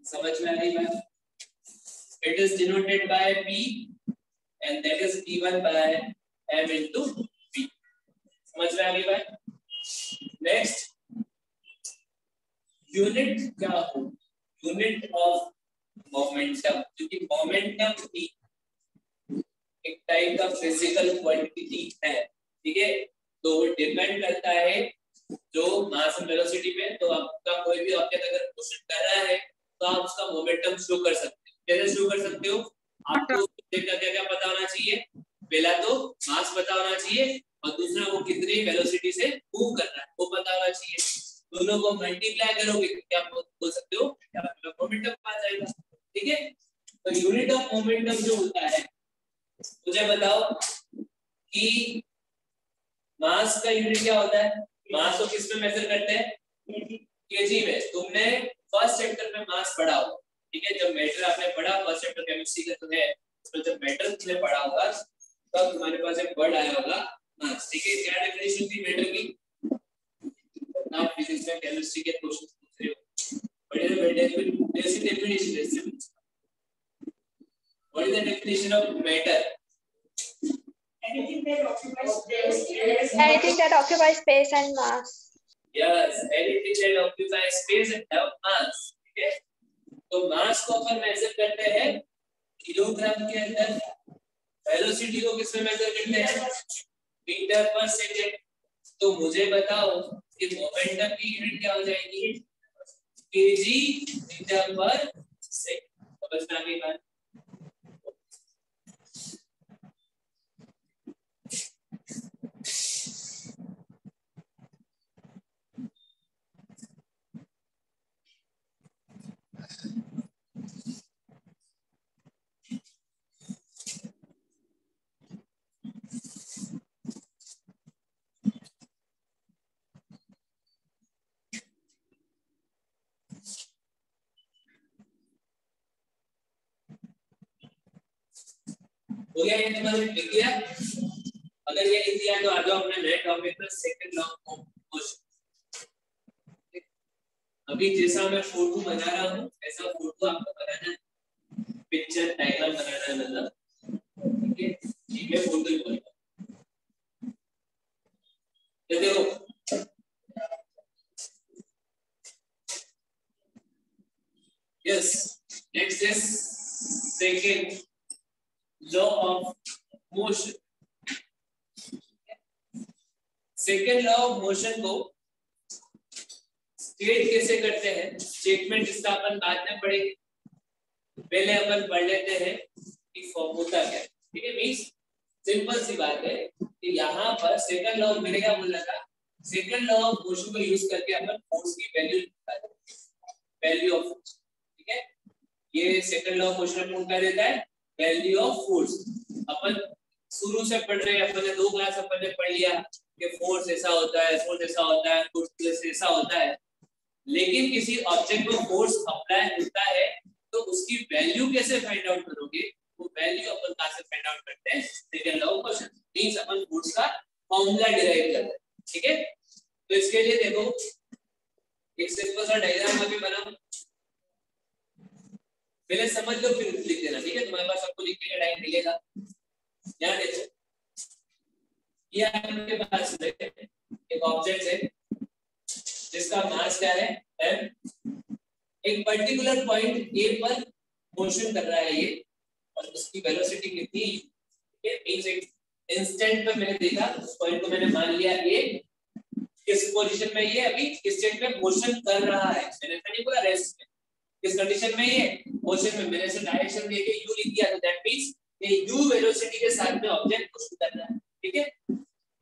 समझ में आ रही बात? It is denoted by P and that is given by M into P. समझ में आ गई बात? नेक्स्ट, यूनिट क्या हो, यूनिट ऑफ मोमेंटम, क्योंकि मोमेंटम भी एक टाइप का फिजिकल क्वांटिटी है, ठीक है। तो वो डिपेंड करता है जो मास एंड वेलोसिटी पे। तो आपका कोई भी ऑब्जेक्ट अगर मोशन कर रहा है तो आप उसका मोमेंटम शो कर सकते हो। कैसे शो कर सकते हो, आपको क्या क्या पता होना चाहिए, पहला तो मास पता होना चाहिए और दूसरा वो कितनी वेलोसिटी से मूव कर रहा है वो पता होना चाहिए। दोनों को मल्टीप्लाई करोगे तो क्या बोल सकते हो, आपका मोमेंटम आ जाएगा, ठीक है। तो यूनिट ऑफ मोमेंटम जो होता है, मुझे बताओ कि मास का यूनिट क्या होता है, मास को किस में मेजर करते हैं, केजी में। तुमने फर्स्ट चैप्टर में मास पढ़ा हो, ठीक है, जब मैटर आपने पढ़ा फर्स्ट चैप्टर केमिस्ट्री का तो है, उसमें जब मैटर तुमने पढ़ा होगा तब तुम्हारे पास एक वर्ड आया होगा मास, ठीक है। क्या डेफिनेशन थी मैटर की, आप फिजिक्स में केमिस्ट्री के क्वेश्चन पूछ रहे हो, बट ये बेसिक डेफिनेशन है। What is the definition of matter? Anything that occupies space. Anything that occupies space and mass. Yes, anything that occupies space and have mass, ठीक है। तो मास को अपन मेजर करते हैं किलोग्राम के अंदर, वेलोसिटी को किस में मेजर करते हैं, मीटर पर सेकंड। तो मुझे बताओ कि मोमेंटम की यूनिट क्या हो जाएगी, केजी मीटर पर सेकंड। समझ में आ गई बात? हो गया ये तुम्हारे लिख दिया? अगर ये लिख दिया तो आ जाओ अपने नए टॉपिक पर, सेकंड लॉ ऑफ मोशन। अभी जैसा मैं फोटो बना रहा हूँ ऐसा फोटो आपको बनाना है, पिक्चर डायग्राम बनाना है, मतलब ठीक है, ये मैं फोटो ही बोलूंगा। ये देखो, yes, next is second law of motion. Second law of motion को स्टेट कैसे करते हैं, स्टेटमेंट इसका अपन बाद में पढ़ेंगे, पहले अपन पढ़ लेते हैं कि फॉर्मूला क्या है, ठीक है। मींस सिंपल सी बात है कि यहाँ पर सेकंड लॉ, मैंने क्या बोला था, सेकंड लॉ ऑफ मोशन को यूज करके अपन फोर्स की वैल्यू निकालते हैं, वैल्यू ऑफ फोर्स, ठीक है। ये सेकंड लॉ ऑफ मोशन में क्या देता है, वैल्यू ऑफ फोर्स। अपन शुरू से पढ़ रहे हैं, अपन ने 2 क्लास अपन ने पढ़ लिया कि फोर्स ऐसा होता है, फोर्स ऐसा होता है, फोर्स ऐसा होता है, लेकिन किसी ऑब्जेक्ट को फोर्स अप्लाई होता है तो उसकी वैल्यू कैसे फाइंड आउट करोगे? वो वैल्यू अपन कहां से फाइंड आउट करते हैं? Second law of motion means upon force का फॉर्मूला डिराइव करते हैं। ठीक है, तो इसके लिए देखो एक सिंपल सा डायग्राम अभी बनाओ, पहले समझ लो फिर लिख देना। ठीक है, तुम्हारे पास सबको लिखने का टाइम मिलेगा। यहाँ देखो, ये आपके पास एक ऑब्जेक्ट है जिसका मास क्या है m, एक पर्टिकुलर पॉइंट ए पर मोशन कर रहा है ये, और उसकी वेलोसिटी कितनी है? मींस एक इंस्टेंट पे मैंने देखा उस पॉइंट को, मैंने मान लिया ए किस पोजीशन में ये अभी किस स्टेट में मोशन कर रहा है। मैंने नहीं बोला रेस्ट में, किस कंडीशन में ये मोशन में। मैंने इसे डायरेक्शन देके u लिख दिया, तो दैट मींस ये u वेलोसिटी के साथ में ऑब्जेक्ट मोशन कर रहा है। ठीक है,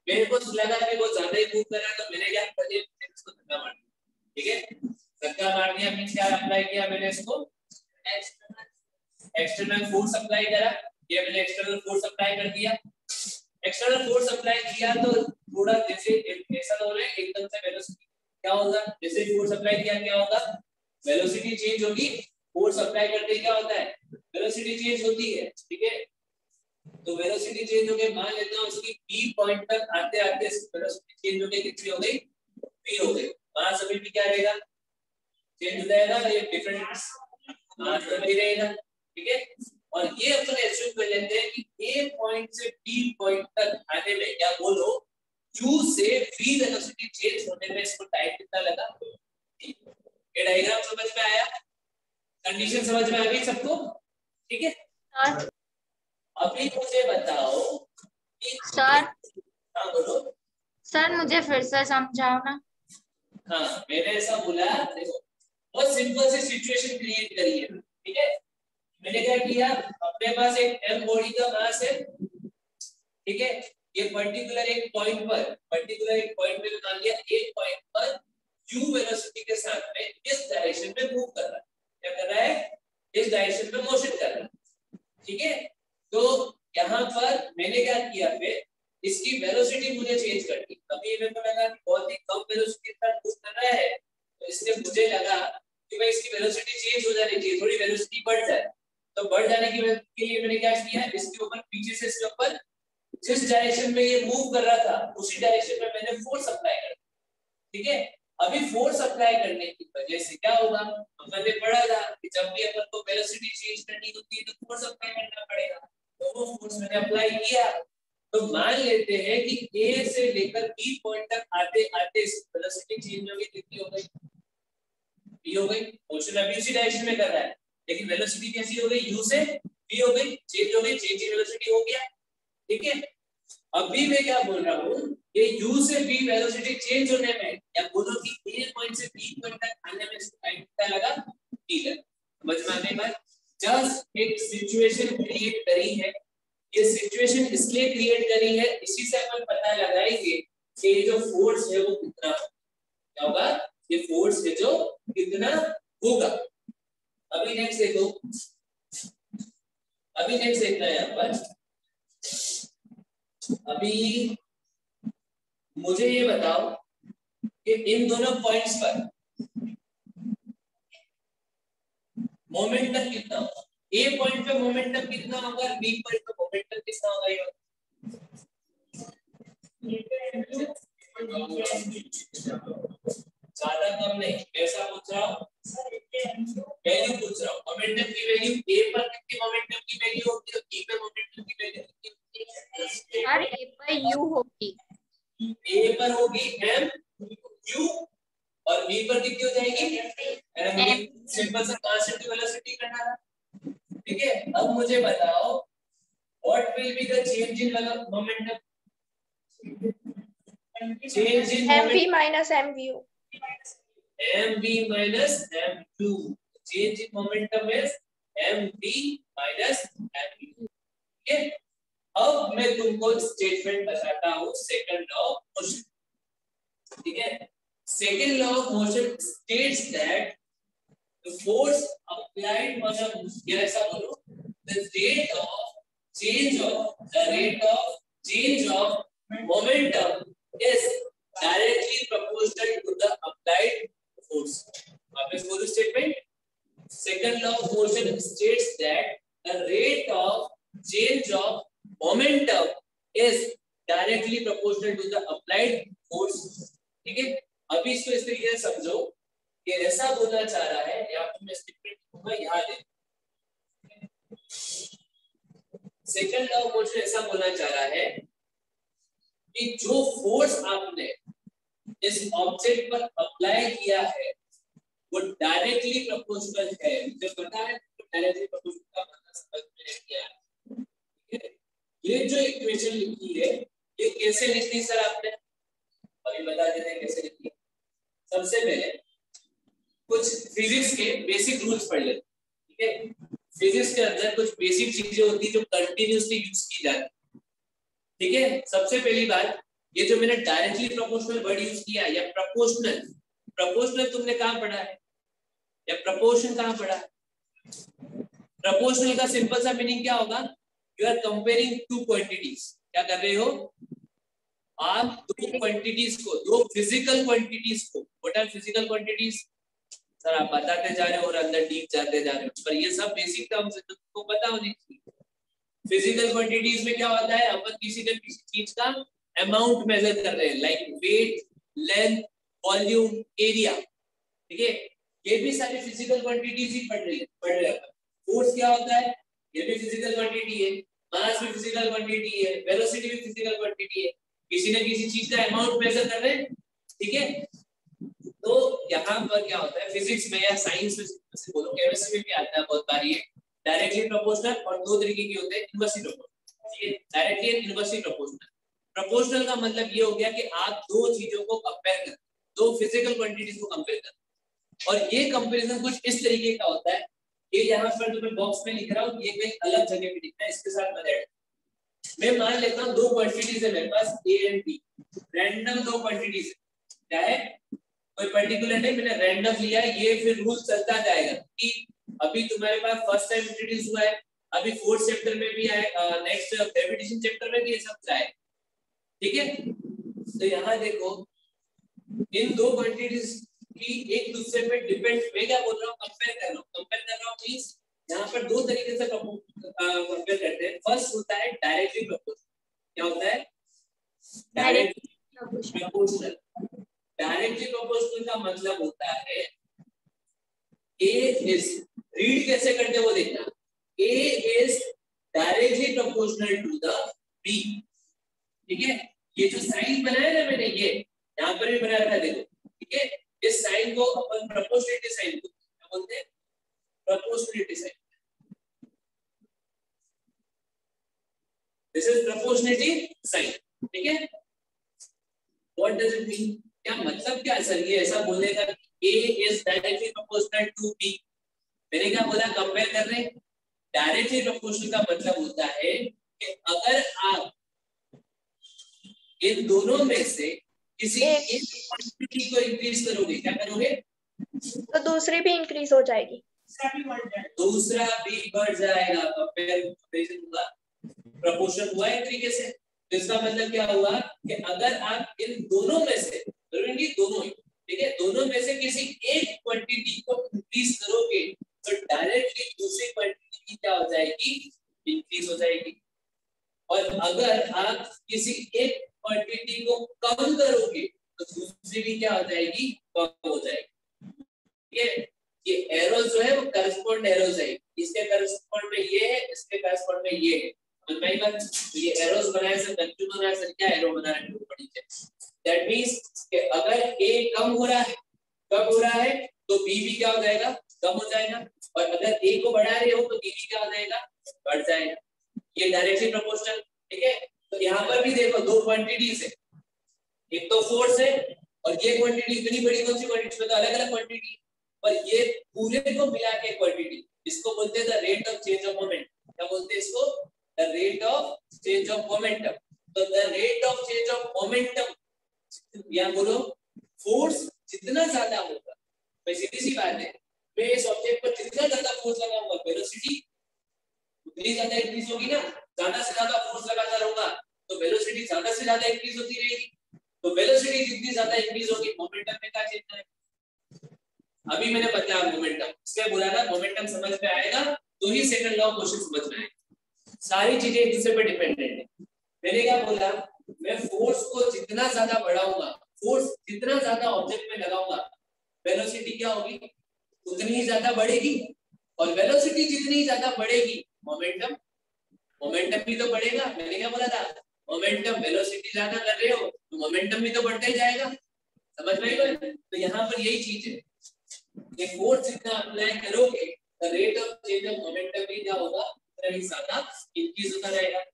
मेरे को लगा कि वो ज्यादा ही मूव कर रहा है, तो मैंने क्या किया, इसको धक्का मार दिया। ठीक है, धक्का मार दिया मींस क्या अप्लाई किया मैंने इसको, एक्सटर्नल फोर्स अप्लाई करा। ये मैंने एक्सटर्नल फोर्स अप्लाई कर दिया। एक्सटर्नल फोर्स अप्लाई किया तो थोड़ा जैसे ऐसा हो रहा है एकदम से वेलोसिटी क्या होगा, जैसे फोर्स अप्लाई किया क्या होगा, वेलोसिटी चेंज होगी। फोर्स अप्लाई करते क्या होता है, वेलोसिटी चेंज होती है। ठीक है, तो वेलोसिटी चेंज हो गई, मान लेता हूं उसकी p पॉइंट तक आते आते वेलोसिटी चेंज हो गई, कितनी हो गई, v हो गई। मास अभी भी क्या रहेगा, चेंज हो जाएगा, ये डिफरेंट मास तो नहीं रहेगा। ठीक है, और ये अपन एज्यूम कर लेते हैं कि a पॉइंट से b पॉइंट तक आने में क्या बोलो u से v वेलोसिटी चेंज होने में इसको टाइम कितना लगा। ये डायग्राम समझ में आया, कंडीशन समझ में आ गई सबको? ठीक है सर, अभी मुझे बताओ सर। हाँ बोलो सर मुझे फिर से समझाओ ना। हाँ, मैंने ऐसा बोला, देखो बहुत सिंपल सी सिचुएशन क्रिएट करी है। ठीक है, मैंने क्या किया, अपने पास एक m बॉडी का मास है। ठीक है, ये पर्टिकुलर एक पॉइंट पे मान लिया एक पॉइंट पर u वेलोसिटी के साथ में इस डायरेक्शन में मूव कर रहा है। क्या कर रहा है, इस डायरेक्शन में मोशन कर रहा है। ठीक है, तो यहाँ पर मैंने क्या किया, फिर इसकी वेलोसिटी मुझे चेंज कर दी। अभी मेरे को लगा कि बहुत ही कम वेलोसिटी पर मूव कर रहा है, तो इसलिए मुझे लगा कि भाई इसकी वेलोसिटी चेंज हो जानी चाहिए, थोड़ी वेलोसिटी बढ़ जाए। तो बढ़ जाने के लिए मैंने क्या किया, इसके ऊपर पीछे से इसके ऊपर जिस डायरेक्शन में ये मूव कर रहा था उसी डायरेक्शन में मैंने फोर्स अप्लाई कर दिया। ठीक है, अभी फोर्स अप्लाई करने की वजह से क्या होगा, हमने पढ़ा था कि जब भी अपन को वेलोसिटी चेंज करनी होती है तो फोर्स अप्लाई करना पड़ेगा। तो वो फोर्स मैंने अप्लाई किया। तो मान लेते हैं कि A से लेकर B पॉइंट तक आते आते वेलोसिटी चेंज हो गई, कितनी हो गई, B हो गई। मोशन अभी उसी डायरेक्शन में कर रहा है, लेकिन वेलोसिटी कैसी हो गई, U से B हो गई, चेंज हो गई, चेंज इन वेलोसिटी हो गया। ठीक है, अभी मैं क्या बोल रहा हूँ, ये U से B वेलोसिटी चेंज होने में, या बोलो कि A पॉइंट से B पॉइंट तक आने में इसको टाइम कितना लगा। ठीक है, समझ में आने पर जस्ट एक सिचुएशन क्रिएट करी है। ये सिचुएशन इसलिए क्रिएट करी है, इसी से अपन पता लगाएंगे कि ये जो फोर्स है वो कितना क्या होगा, ये फोर्स है जो कितना होगा। अभी नेक्स्ट देखो, अभी नेक्स्ट देखना है यहाँ पर। अभी मुझे ये बताओ कि इन दोनों पॉइंट्स पर मोमेंटम कितना होगा। A पॉइंट पे मोमेंटम कितना होगा, B पॉइंट पे मोमेंटम कितना होगा, ये ज्यादा कम नहीं, ऐसा पूछ रहा हूँ, वैल्यू पूछ रहा हूँ। मोमेंटम की वैल्यू A पर कितनी मोमेंटम की वैल्यू होगी, तो B पे मोमेंटम की वैल्यू कितनी होगी, सर A पर U होगी, A पर होगी m u और B पर कितनी हो जाएगी m। सिंपल सा कांस्टेंट की वेलोसिटी करना है। ठीक है, अब मुझे बताओ what will be the change in momentum, change in mv minus mvu, mv minus mu, change in momentum is mv minus mu। ठीक है, अब मैं तुमको स्टेटमेंट बताता हूँ सेकंड लॉ ऑफ मोशन। ठीक है, second law of motion states that the force applied on a, या ऐसा बोलो, the rate of change of momentum is directly proportional to the applied force। वापस बोलो statement, second law of motion equation states that the rate of change of momentum is directly proportional to the applied force. ठीक है, अभी इसको इस तरीके से समझो कि ऐसा बोलना चाह रहा है, यहाँ पर मैं स्टेटमेंट लिखूंगा, यहाँ ले सेकंड लॉ ऑफ मोशन ऐसा बोलना चाह रहा है कि जो फोर्स आपने इस ऑब्जेक्ट पर अप्लाई किया है वो डायरेक्टली प्रोपोर्शनल है। मुझे पता है डायरेक्टली प्रोपोर्शनल का मतलब समझ में नहीं आया। ठीक है, ये जो इक्वेशन लिखी है ये कैसे लिखी सर आपने, अभी बता देते हैं कैसे लिखी। सबसे पहले कुछ फिजिक्स के बेसिक रूल्स पढ़ लेते हैं। ठीक है, फिजिक्स के अंदर कुछ बेसिक चीजें होती है जो कंटिन्यूअसली यूज की जाती। ठीक है, सबसे पहली बात, ये जो मैंने डायरेक्टली प्रोपोर्शनल वर्ड यूज किया या प्रोपोर्शनल, प्रोपोर्शनल तुमने कहां पढ़ा है या प्रोपोर्शन कहां पढ़ा है? प्रोपोर्शनल का सिंपल सा मीनिंग क्या होगा? You are comparing two quantities. क्या कर रहे हो आप? दो क्वांटिटीज को, दो फिजिकल क्वांटिटीज को। What are physical quantities? Sir आप बताते जा रहे हो और अंदर डीप जाते जा रहे हो, पर ये सब बेसिक टर्म्स है, तुमको पता होनी चाहिए। फिजिकल क्वांटिटीज में क्या होता है? अपन किसी न किसी चीज का अमाउंट मेजर कर रहे हैं, like weight, length, volume, area. ठीक है, ये भी सारी फिजिकल क्वांटिटीज ही पढ़ रहे हैं। फोर्स क्या होता है? ये भी फिजिकल क्वांटिटी है। मास भी फिजिकल क्वांटिटी है। वेलोसिटी भी फिजिकल क्वांटिटी है। किसी न किसी चीज का अमाउंट मेजर कर रहे हैं। ठीक है, तो यहाँ पर क्या होता है फिजिक्स में या साइंस में से बोलो, केमिस्ट्री में भी आता है बहुत बार ये डायरेक्टली प्रोपोर्शनल, और दो तरीके के होते हैं, इनवर्सली प्रोपोर्शनल। ठीक है, directly and inversely proportional. Proportional का मतलब ये हो गया कि आप दो चीजों को कंपेयर करते, दो फिजिकल क्वांटिटीज को कंपेयर करते, और ये कंपैरिजन कुछ इस तरीके का होता है। ये यहाँ पर जो मैं बॉक्स में लिख रहा हूँ ये कहीं अलग जगह पे लिखना है, इसके साथ मत। मैं मान लेता हूँ दो क्वांटिटीज है मेरे पास, ए एंड बी, रैंडम दो क्वांटिटीज है। क्या है? कोई पर्टिकुलर नहीं, मैंने रैंडम लिया है। ये फिर रूल चलता जाएगा कि अभी तुम्हारे पास फर्स्ट टाइम इंट्रोड्यूस हुआ है, अभी फोर्थ चैप्टर में भी आए, नेक्स्ट ग्रेविटेशन चैप्टर में भी ये सब आए। ठीक है, तो यहाँ देखो इन दो क्वांटिटीज की एक दूसरे पे डिपेंड, मैं क्या बोल रहा हूँ, कंपेयर कर रहा हूँ। कंपेयर कर रहा हूँ मींस यहाँ पर दो तरीके से कंपेयर करते हैं। फर्स्ट होता है डायरेक्टली प्रोपोर्शनल। क्या होता है? Directly proportional. डायरेक्टली प्रोपोर्शनल का मतलब होता है A is, रीड कैसे करते वो देखना, A is directly proportional to the B। ठीक है, ये जो साइन बनाया ना मैंने, ये यहाँ पर भी बनाया था देखो। ठीक है, इस साइन को अपन प्रोपोर्शनलिटी साइन को क्या बोलते हैं? Proportionality sign. This is proportionality sign. ठीक है, व्हाट डज इट मीन? क्या मतलब क्या सर ये ऐसा बोलने का A is directly proportional to B? मैंने क्या बोला? कंपेयर कर रहे हैं। डायरेक्टली प्रोपोर्शनल का मतलब होता है कि अगर आप इन दोनों में से किसी एक क्वांटिटी को इंक्रीज करोगे, क्या करोगे? तो दूसरी भी इंक्रीज हो जाएगी, दूसरा भी बढ़ जाएगा। कंपैरिजन हुआ, प्रोपोर्शन हुआ एक तरीके से। तो इसका मतलब क्या हुआ कि अगर आप इन दोनों में से, दोनों ही, ठीक है, दोनों में से किसी एक क्वांटिटी को इंक्रीज करोगे तो डायरेक्टली दूसरी क्वांटिटी की क्या हो जाएगी? इंक्रीज हो जाएगी। और अगर आप किसी एक क्वांटिटी को कम करोगे तो दूसरी भी क्या हो जाएगी? कम हो जाएगी। ठीक है, ये एरो जो है वो करस्पॉन्ड एरोज है, इसके करस्पॉन्ड में ये है, इसके करस्पॉन्ड में ये है। तो ये एरोज बनाए सर, कंफ्यूज हो रहा है सर, क्या एरो बना रहे हैं? दैट मींस कि अगर A कम हो रहा है, कम हो रहा है तो B भी क्या हो जाएगा? कम हो जाएगा। और अगर A को बढ़ा रहे हो तो B भी क्या हो जाएगा? बढ़ जाएगा। ये डायरेक्टली प्रोपोर्शनल। ठीक है, तो यहाँ पर भी देखो दो क्वांटिटीज है, एक तो फोर्स है और ये क्वांटिटी इतनी बड़ी कौन सी क्वांटिटी में, तो अलग अलग क्वांटिटी, पर ये पूरे को मिला के क्वांटिटी, इसको बोलते हैं the rate of change of moment. क्या बोलते हैं इसको? The rate of change of momentum. तो the rate of change of momentum, या बोलो फोर्स जितना ज्यादा होगा, भाई सीधी सी बात है, मैं इस ऑब्जेक्ट पर जितना ज्यादा फोर्स लगाऊंगा वेलोसिटी उतनी ज्यादा इंक्रीज होगी ना। ज्यादा से ज्यादा फोर्स लगाता रहूंगा तो वेलोसिटी ज्यादा से ज्यादा इंक्रीज होती रहेगी। तो वेलोसिटी जितनी ज्यादा इंक्रीज होगी मोमेंटम में क्या चेंज आएगा? अभी मैंने बताया मोमेंटम, इसलिए बोला था मोमेंटम समझ में आएगा तो ही सेकंड लॉ क्वेश्चन समझ में आएगा। सारी चीजें एक दूसरे पर डिपेंडेंट है। मैंने क्या बोला, मैं फोर्स को जितना ज्यादा बढ़ाऊंगा, फोर्स जितना ज्यादा ऑब्जेक्ट में लगाऊंगा, वेलोसिटी क्या होगी, उतनी ही ज्यादा बढ़ेगी, और वेलोसिटी जितनी ज्यादा बढ़ेगी मोमेंटम भी तो बढ़ेगा। मैंने क्या बोला था, मोमेंटम वेलोसिटी ज्यादा कर रहे हो तो मोमेंटम भी तो बढ़ता ही जाएगा। समझ में आई? तो यहाँ पर यही चीज है, ये फोर्स जितना अप्लाई करोगे the rate of change of momentum भी क्या होगा, उतना ही ज्यादा इंक्रीज होता रहेगा,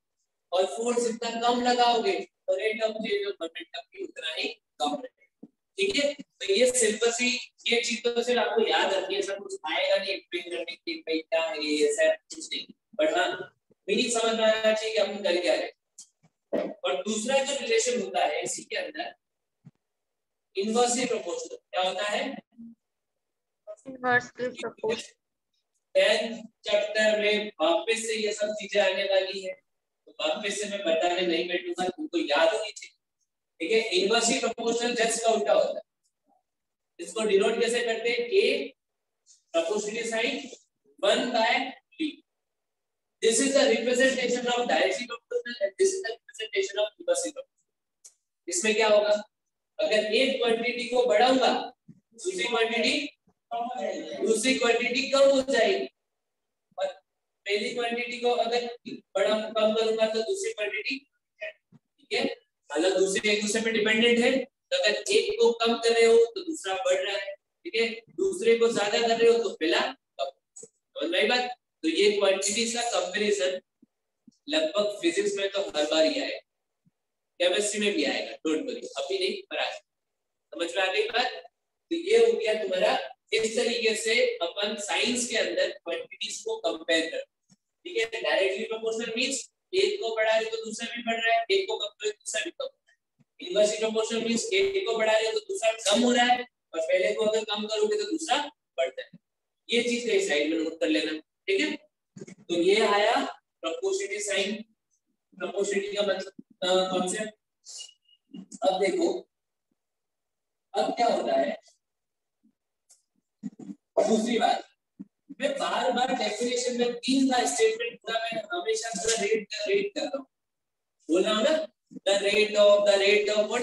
और फोर्स जितना कम लगाओगे तो rate of change of momentum भी उतना ही कम रहेगा। ठीक है, तो ये सिंपल सी ये चीज तो सिर्फ आपको याद रखनी है, सब कुछ आएगा नहीं एक्सप्लेन करने के भाई क्या है ये ऐसा कुछ नहीं, बट हाँ मीनिंग समझ में आना चाहिए कि हम कर क्या रहे। और दूसरा जो रिलेशन होता है इसी के अंदर इनवर्सली प्रोपोर्शनल, क्या होता है इनवर्सली प्रोपोर्शनल। 10th चैप्टर में वापस से ये सब चीजें आने वाली है, तो वापस से मैं बताने नहीं बैठूंगा, तुमको याद होनी चाहिए। ठीक है, इनवर्सली प्रोपोर्शनल जस्ट का उल्टा होता है। इसको डिनोट कैसे करते हैं, a proportional sign 1/3। This is the representation of directly proportional and this is the representation of inversely proportional. इसमें क्या होगा, अगर एक क्वांटिटी को बढ़ाऊंगा दूसरी क्वांटिटी कम हो जाएगी, और पहली क्वांटिटी को अगर कम करूंगा तो दूसरी क्वांटिटी, ठीक है, मतलब दूसरे एक दूसरे पे डिपेंडेंट है। तो अगर एक को कम कर रहे हो तो दूसरा बढ़ रहा है, ठीक है, दूसरे को ज्यादा कर रहे हो तो पहला कम। समझ में आई बात? तो ये क्वांटिटीज का कंपैरिजन लगभग फिजिक्स में तो हर बार ही आएगा, केमिस्ट्री में भी आएगा, डोंट वरी, अभी नहीं पर आएगा। समझ में आ गई बात? तो ये हो गया तुम्हारा, इस तरीके से अपन साइंस के अंदर क्वांटिटीज को कंपेयर कर, ठीक है। डायरेक्टली प्रोपोर्शनल मींस एक को बढ़ा रहे तो दूसरा भी बढ़ रहा है, एक को कम कर रहे तो दूसरा भी कम हो रहा है। इनवर्सली प्रोपोर्शनल मींस एक को बढ़ा रहे तो दूसरा कम हो रहा है, और पहले को अगर कम करोगे तो दूसरा बढ़ता है। ये चीज कहीं साइड में नोट कर लेना, ठीक है। तो ये आया प्रोपोर्शनलिटी साइन, प्रोपोर्शनलिटी का मतलब कॉन्सेप्ट। अब देखो अब क्या होता है, दूसरी बात, मैं बार बार डेफिनेशन में 3 का स्टेटमेंट पूरा मैं हमेशा पूरा रेट कर रहा हूँ, बोल रहा हूँ ना, the rate of what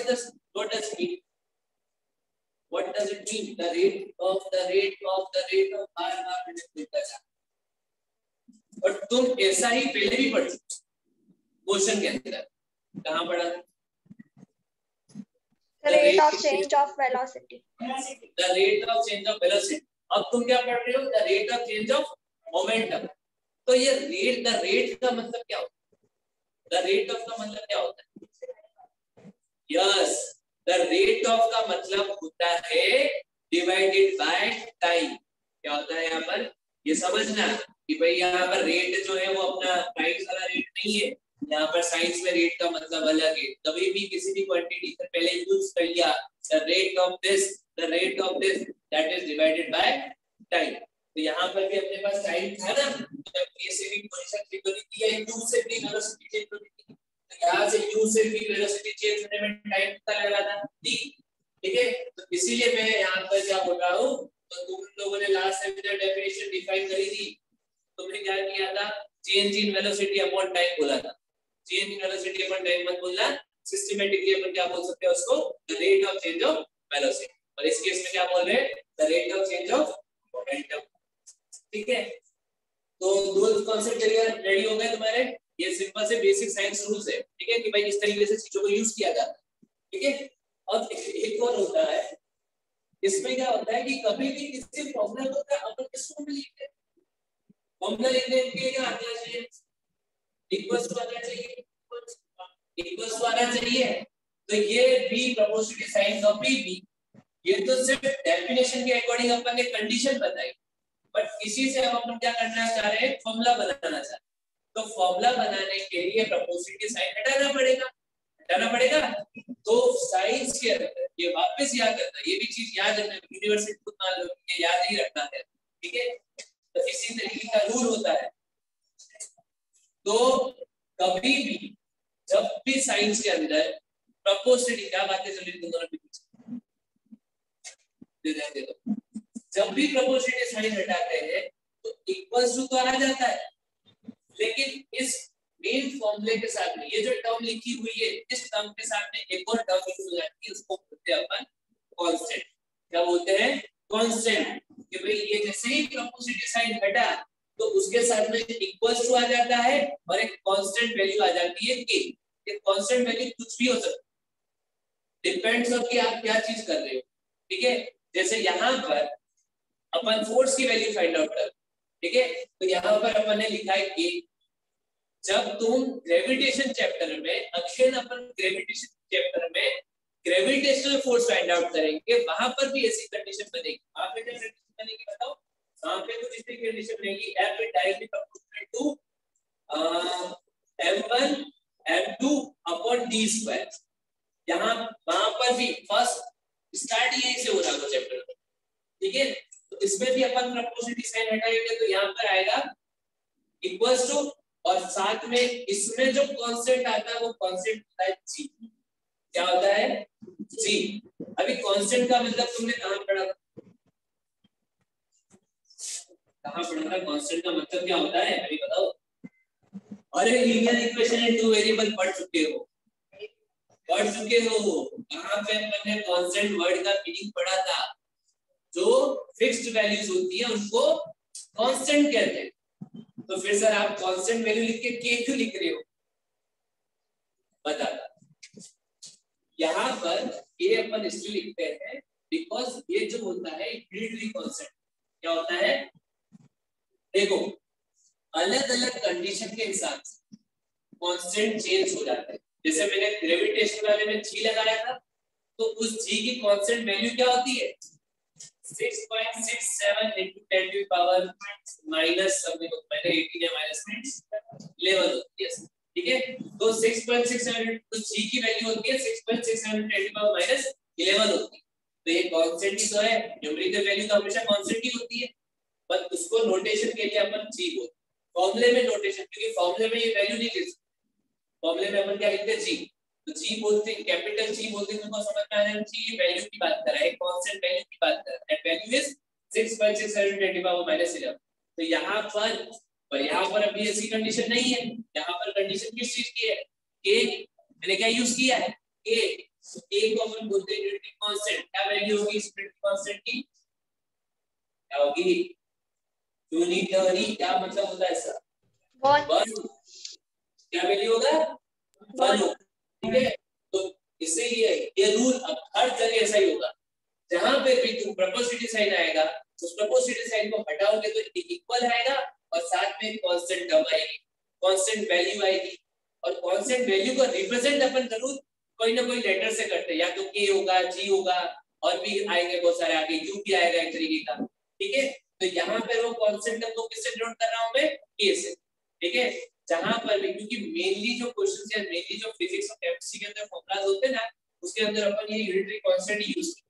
does it mean, the rate of बार बार मैंने लिखा था। और तुम ऐसा ही पहले भी पढ़ सकते क्वेश्चन के अंदर, कहाँ पढ़ा, The rate of change of velocity. The rate of change of velocity. अब तुम क्या पढ़ रहे हो, the rate of change of momentum। तो ये रेट, द रेट का मतलब क्या होता है, द रेट ऑफ का मतलब क्या होता है, यस, द रेट ऑफ का मतलब होता है डिवाइडेड बाय टाइम। क्या होता है यहाँ पर, ये समझना कि भाई यहाँ पर रेट जो है वो अपना प्राइस वाला रेट नहीं है, यहाँ पर साइंस में रेट का मतलब अलग है। कभी भी किसी भी क्वांटिटी से पहले यूज कर लिया the rate of this that is divided by time. तो यहाँ पर भी अपने पास टाइम था ना, जब ए से बी पोजीशन चेंज होती थी या यू से बी वेलोसिटी चेंज होती थी, तो यहाँ से यू से बी वेलोसिटी चेंज होने में टाइम कितना लग रहा था, टी, ठीक है। तो इसीलिए मैं यहाँ पर क्या बोल रहा हूँ, तो तुम लोगों ने लास्ट सेमेस्टर डेफिनेशन डिफाइन करी थी, तुमने क्या किया था, change in velocity upon time बोला था। Change in velocity upon time मत बोलना, सिस्टमैटिकली अपन क्या बोल सकते हैं उसको, the rate of change of velocity. और इस केस में क्या बोल रहे हैं, the rate of change of momentum, ठीक है। तो दो कॉन्सेप्ट क्लियर रेडी हो गए तुम्हारे, ये सिंपल से बेसिक साइंस रूल्स है, ठीक है, कि भाई इस तरीके से चीजों को यूज किया जाता है, ठीक है। अब एक और होता है, इसमें क्या होता है कि कभी भी किसी फॉर्मूला को अपन किसको भी लिखते हैं, फॉर्मूला लिखने के लिए क्या आना चाहिए, इक्वल्स टू आना चाहिए, इक्वल्स टू आना चाहिए। तो ये भी प्रोपोर्शनलिटी साइन कभी भी, ये तो सिर्फ डेफिनेशन के अकॉर्डिंग अपन ने कंडीशन बताई, बट इसी से हम अपन क्या करना चाह रहे हैं, फॉर्मूला बनाना चाह रहे हैं। तो फॉर्मूला बनाने के लिए प्रोपोर्शनलिटी साइन हटाना पड़ेगा। तो साइंस के अंदर ये वापस याद करना, ये भी चीज याद रखना, यूनिवर्सिटी खुद मान लो ये याद नहीं रखना है, ठीक है। तो इसी तरीके का रूल होता है। तो कभी भी जब भी साइंस के अंदर प्रोपोर्शनलिटी, क्या बातें चल रही तुम दोनों के बीच, दे दो जब भी प्रपोर्शनल साइन हटाते हैं तो इक्वल्स टू तो आ जाता है, लेकिन इस मेन फॉर्मूले के साथ में ये जो टर्म लिखी हुई है इस टर्म के साथ में एक और टर्म यूज हो जाती है, उसको बोलते हैं अपन कांस्टेंट। क्या बोलते हैं? कांस्टेंट। कि भाई ये जैसे ही प्रपोर्शनल साइन हटा तो उसके साथ में इक्वल्स टू आ जाता है और एक कांस्टेंट वैल्यू आ जाती है के। ये कांस्टेंट वैल्यू कुछ भी हो सकता है, डिपेंड्स ऑन कि आप क्या चीज कर रहे हो। ठीक है, जैसे यहाँ पर अपन फोर्स की वैल्यू फाइंड आउट कर, ठीक है, तो यहाँ पर अपन ने लिखा है के। जब तुम ग्रेविटेशन चैप्टर में अगेन अपन ग्रेविटेशन चैप्टर में ग्रेविटेशनल फोर्स फाइंड आउट करेंगे, वहां पर भी ऐसी कंडीशन बनेगी। वहां पे क्या कंडीशन बनेगी बताओ? वहां पे कुछ इस तरीके की कंडीशन बनेगी, F is directly proportional to m1 m2 upon d square। यहाँ वहां पर भी फर्स्ट स्टार्ट यही से हो रहा है चैप्टर में, ठीक है। तो इसमें भी अपन प्रपोर्शनल साइन हटाएंगे तो यहाँ पर आएगा इक्वल्स टू, और साथ में इसमें जो कांस्टेंट आता है वो कांस्टेंट होता है g। क्या होता है? g। अभी कांस्टेंट का मतलब तुमने कहां पढ़ा था? कहां पढ़ा था? कांस्टेंट का मतलब क्या होता है अभी बताओ? अरे linear equation in two variable पढ़ चुके हो, पढ़ चुके हो। कहां पे मैंने कांस्टेंट वर्ड का मीनिंग पढ़ा था? जो फिक्स्ड वैल्यूज होती है उनको कांस्टेंट कहते हैं। तो फिर सर आप कांस्टेंट वैल्यू लिख के के क्यों लिख रहे हो? बता। यहाँ पर ये अपन इसलिए लिखते हैं बिकॉज ये जो होता है यूनिटरी कांस्टेंट। क्या होता है? देखो अलग अलग कंडीशन के हिसाब से कांस्टेंट चेंज हो जाता है। जैसे मैंने ग्रेविटेशन वाले में g लगाया था, तो उस g की कांस्टेंट वैल्यू क्या होती है? 6.67 into 10 to the power minus something, मैंने 18 या minus 11 होती है, ठीक है। तो 6.67 तो g की वैल्यू होती है 6.67 10 to the power minus 11 होती है। तो ये कांस्टेंट ही तो है, न्यूमेरिकल वैल्यू तो हमेशा कांस्टेंट ही होती है, बट उसको नोटेशन के लिए अपन g बोलते हैं। फॉर्मूले में नोटेशन, क्योंकि फॉर्मूले में ये वैल्यू नहीं लिख सकते, फॉर्मूले में अपन क्या लिखते हैं? g। तो g बोलते हैं, कैपिटल g बोलते हैं, तुमको समझ में आ जाना चाहिए वैल्यू की बात कर रहा है, कांस्टेंट वैल्यू की बात कर रहा है। That value is 6.67 10 to the power minus 11। तो यहाँ पर अभी ऐसी कंडीशन नहीं है। यहाँ पर कंडीशन किस चीज की है? के। मैंने क्या यूज किया है? के। के को अपन बोलते हैं यूनिटरी कांस्टेंट। क्या वैल्यू होगी इस यूनिटरी कांस्टेंट की? क्या होगी? यूनिटरी। क्या मतलब होता है इसका? 1। क्या वैल्यू होगा? 1। ठीक है, तो इससे ये रूल अब हर जगह ऐसा ही होगा। जहां पे भी तुम प्रपोर्शनल साइन आएगा उस प्रपोर्शनल साइन को हटाओगे तो इक्वल आएगा और साथ में कांस्टेंट टर्म आएगी, कांस्टेंट वैल्यू आएगी। और कांस्टेंट वैल्यू को रिप्रेजेंट अपन जरूर कोई ना कोई लेटर से करते हैं, या तो के होगा, जी होगा, और भी आएंगे बहुत सारे, आगे यू भी आएगा एक तरीके का, ठीक है। तो यहाँ पे वो कांस्टेंट टर्म को किससे डिनोट कर रहा हूं मैं? के से, ठीक है। जहां पर भी, क्योंकि मेनली जो क्वेश्चंस या मेनली जो फिजिक्स और केमिस्ट्री के अंदर फॉर्मूलाज होते हैं ना, उसके अंदर अपन ये यूनिटरी कांस्टेंट यूज करते हैं।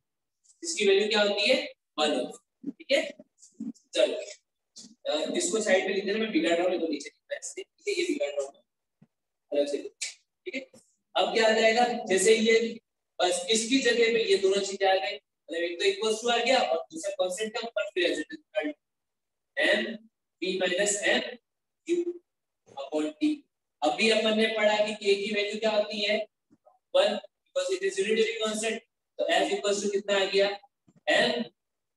इसकी वैल्यू क्या होती है? 1 होती है, ठीक है। चलो इसको साइड पे लिख देना, मैं बिगाड़ रहा हूं, तो नीचे लिखना है इसलिए, ठीक है, ये बिगाड़ रहा हूं अलग से, ठीक है। अब क्या आ जाएगा? जैसे ये बस इसकी जगह पे ये दोनों चीजें आ गई, मतलब एक तो इक्वल्स टू आ गया और दूसरा कांस्टेंट टर्म पर फिर as it is m p minus m q upon t। अभी अपन ने पढ़ा कि k की वैल्यू क्या होती है? 1, because it is unitary constant. तो f इक्वल्स टू कितना आ गया? m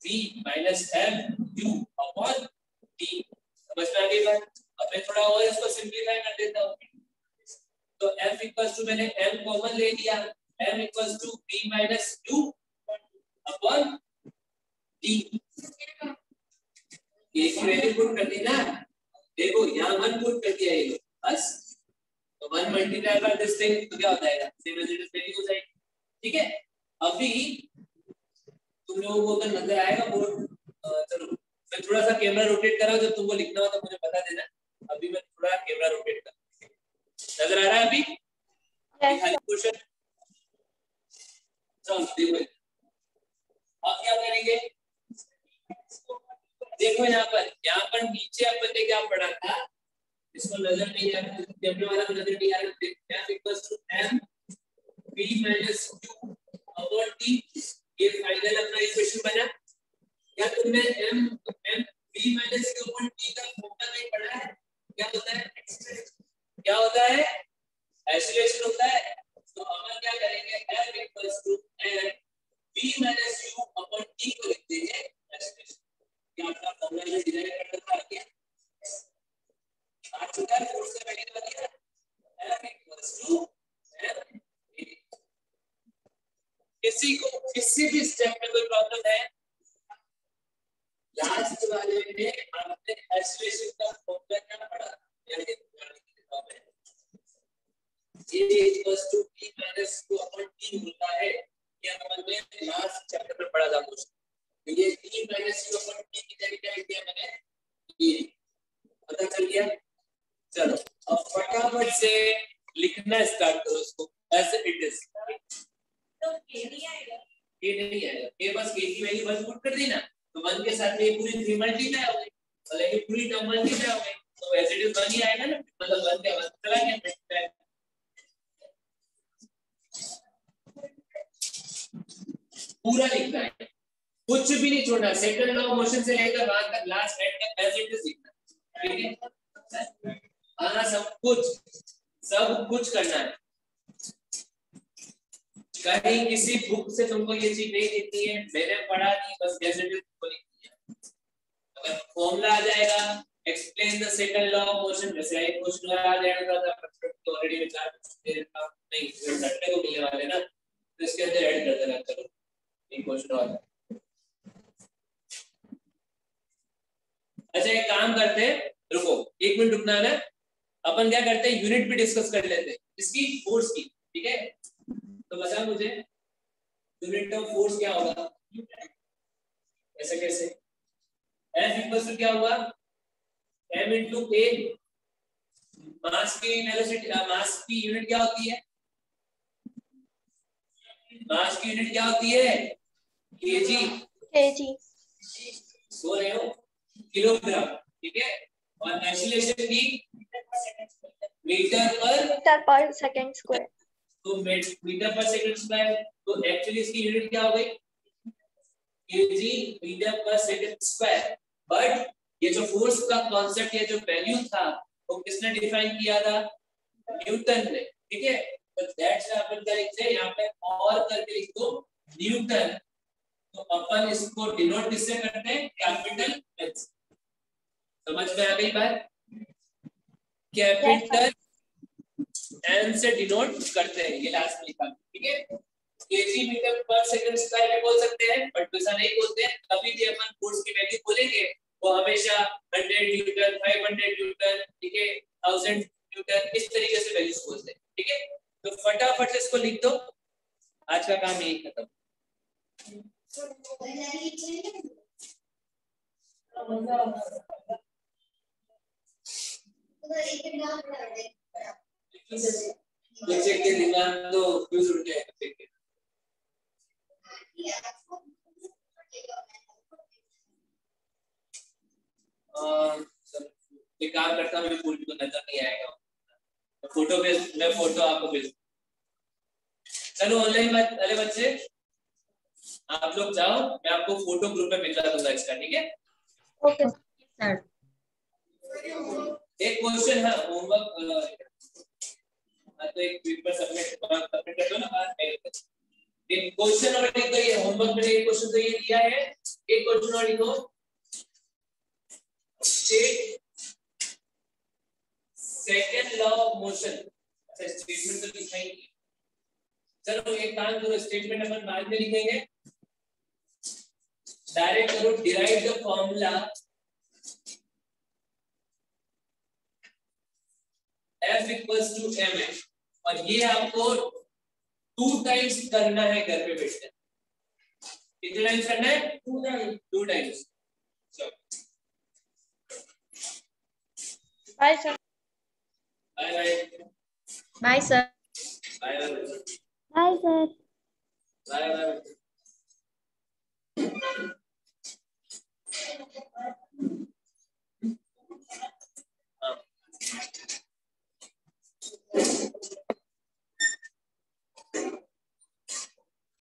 p minus m q upon t। समझ में आ गई बात? अब मैं थोड़ा और इसको सिंपलीफाई कर देता हूं। तो f इक्वल्स टू, मैंने m कॉमन ले लिया, m equals to p minus q upon t। ये की वैल्यू पुट कर दी ना, देखो यहाँ 1 पुट कर दिया ये बस। तो 1 मल्टीप्लाई बाय दिस थिंग तो क्या हो जाएगा? Same as it is value हो जाएगी, ठीक है। अभी तुम लोगों को तो नजर आएगा बोर्ड। चलो मैं थोड़ा सा कैमरा रोटेट कर रहा हूं, जब तुमको लिखना हो तो मुझे बता देना। अभी मैं थोड़ा कैमरा रोटेट कर, नजर आ रहा है अभी? खाली क्वेश्चन। चलो देखो अब क्या करेंगे, देखो यहाँ पर नीचे अपन ने क्या पढ़ा था, इसको नजर नहीं आ रहा, कैमरे वाला को नजर नहीं आ रहा। f equals to m p minus q upon t। ये फाइनल अपना इक्वेशन बना। क्या तुमने m v minus q upon t का फॉर्मूला नहीं पढ़ा है? क्या होता है? क्या होता है? आइसोलेशन होता है। तो अपन क्या करेंगे, f equals to m v minus q upon t को लिख देंगे आइसोलेशन। ये आपका फॉर्मूला जो डिराइव करना था आगे आ चुका है, फोर्स का वैल्यू आ गया f इक्वल्स टू m। किसी को किसी भी स्टेप में कोई प्रॉब्लम है? लास्ट वाले में आपने आइसोलेशन का फॉर्मूला क्या पढ़ा? a equals to p minus q upon t होता है। ये हमने लास्ट चैप्टर में पढ़ा था कुछ। तो ये p minus q upon t की जगह क्या किया मैंने? ये पता चल गया। चलो अब फटाफट से लिखना स्टार्ट करो इसको एज इट इज। तो k नहीं आएगा, k नहीं आएगा, k बस k की वैल्यू बस पुट कर देना। तो 1 के साथ ये पूरी 3 मल्टीप्लाई हो गई, और ये पूरी टर्म मल्टीप्लाई हो गई, तो एज इट इज 1 ही आएगा ना, मतलब 1 के बाद चला गया मल्टीप्लाई। पूरा लिखना है, कुछ भी नहीं छोड़ना, सेकंड लॉ ऑफ मोशन से लेकर वहां तक लास्ट एंड तक एज इट इज लिखना, ठीक है? हाँ सब कुछ करना है। कहीं किसी बुक से तुमको ये चीज नहीं दिखती है, मैंने पढ़ा नहीं, बस एज इट इज को लिख दिया। अगर फॉर्मूला आ जाएगा explain the second law of motion, वैसे एक क्वेश्चन आ जाएगा तो ऑलरेडी विचार नहीं संडे को मिलने वाले ना, तो इसके अंदर ऐड कर देना। चलो एक क्वेश्चन और। अच्छा एक काम करते हैं, रुको 1 मिनट रुकना है ना, अपन क्या करते हैं यूनिट भी डिस्कस कर लेते हैं इसकी, फोर्स की, ठीक है? तो बता मुझे यूनिट ऑफ फोर्स क्या होगा? ऐसे कैसे? F इक्वल्स टू क्या होगा? m into a। मास की वेलोसिटी, मास की यूनिट क्या होती है? मास की यूनिट क्या होती है? kg। सो रहे हो? किलोग्राम, ठीक है? और एक्सीलरेशन की मीटर पर सेकंड स्क्वायर। तो मीटर पर सेकंड स्क्वायर, तो एक्चुअली इसकी यूनिट क्या हो गई? kg मीटर पर सेकंड स्क्वायर। बट ये जो फोर्स का कांसेप्ट, ये जो वैल्यू था, वो किसने डिफाइन किया था? न्यूटन ने, ठीक है? तो दैट्स अपन क्या लिखते हैं यहाँ पे, और करके लिख दो न्यूटन। तो अपन इसको डिनोट किससे करते हैं? Capital H. समझ में आ गई बात? कैपिटल एन से डिनोट करते हैं, ये लास्ट में लिखा, ठीक है? kg मीटर पर सेकंड स्क्वायर में बोल सकते हैं, बट वैसा नहीं बोलते हैं। कभी भी अपन फोर्स की वैल्यू बोलेंगे वो हमेशा 100 न्यूटन, 500 न्यूटन, ठीक है, 1000 न्यूटन, इस तरीके से वैल्यूज बोलते हैं, ठीक है? तो फटाफट से इसको लिख दो, आज का काम यही खत्म। बच्चे के दिमाग तो फ्यूज उड़ गए बच्चे के। एक काम करता हूँ, फोटो तो नजर नहीं आएगा, फोटो भेज, मैं फोटो आपको भेज। चलो ऑनलाइन अरे बच्चे आप लोग जाओ, मैं आपको फोटो ग्रुप में भेजा दूंगा इसका, ठीक है? Okay sir. एक क्वेश्चन है होमवर्क, तो एक पेपर सबमिट कर दो ना। एक क्वेश्चन और लिख दो, ये होमवर्क में एक क्वेश्चन तो ये दिया है, एक क्वेश्चन और लिखो, state second law of motion. अच्छा स्टेटमेंट तो लिखा ही नहीं, चलो एक काम करो, स्टेटमेंट अपन बाद में लिखेंगे, डायरेक्ट करो derive the formula F equals to mn, और ये आपको 2 टाइम्स करना है घर पे बैठकर। कितने टाइम्स करना है? 2 times. Bye sir. Bye bye. Bye sir. Bye bye. Bye sir. Bye bye.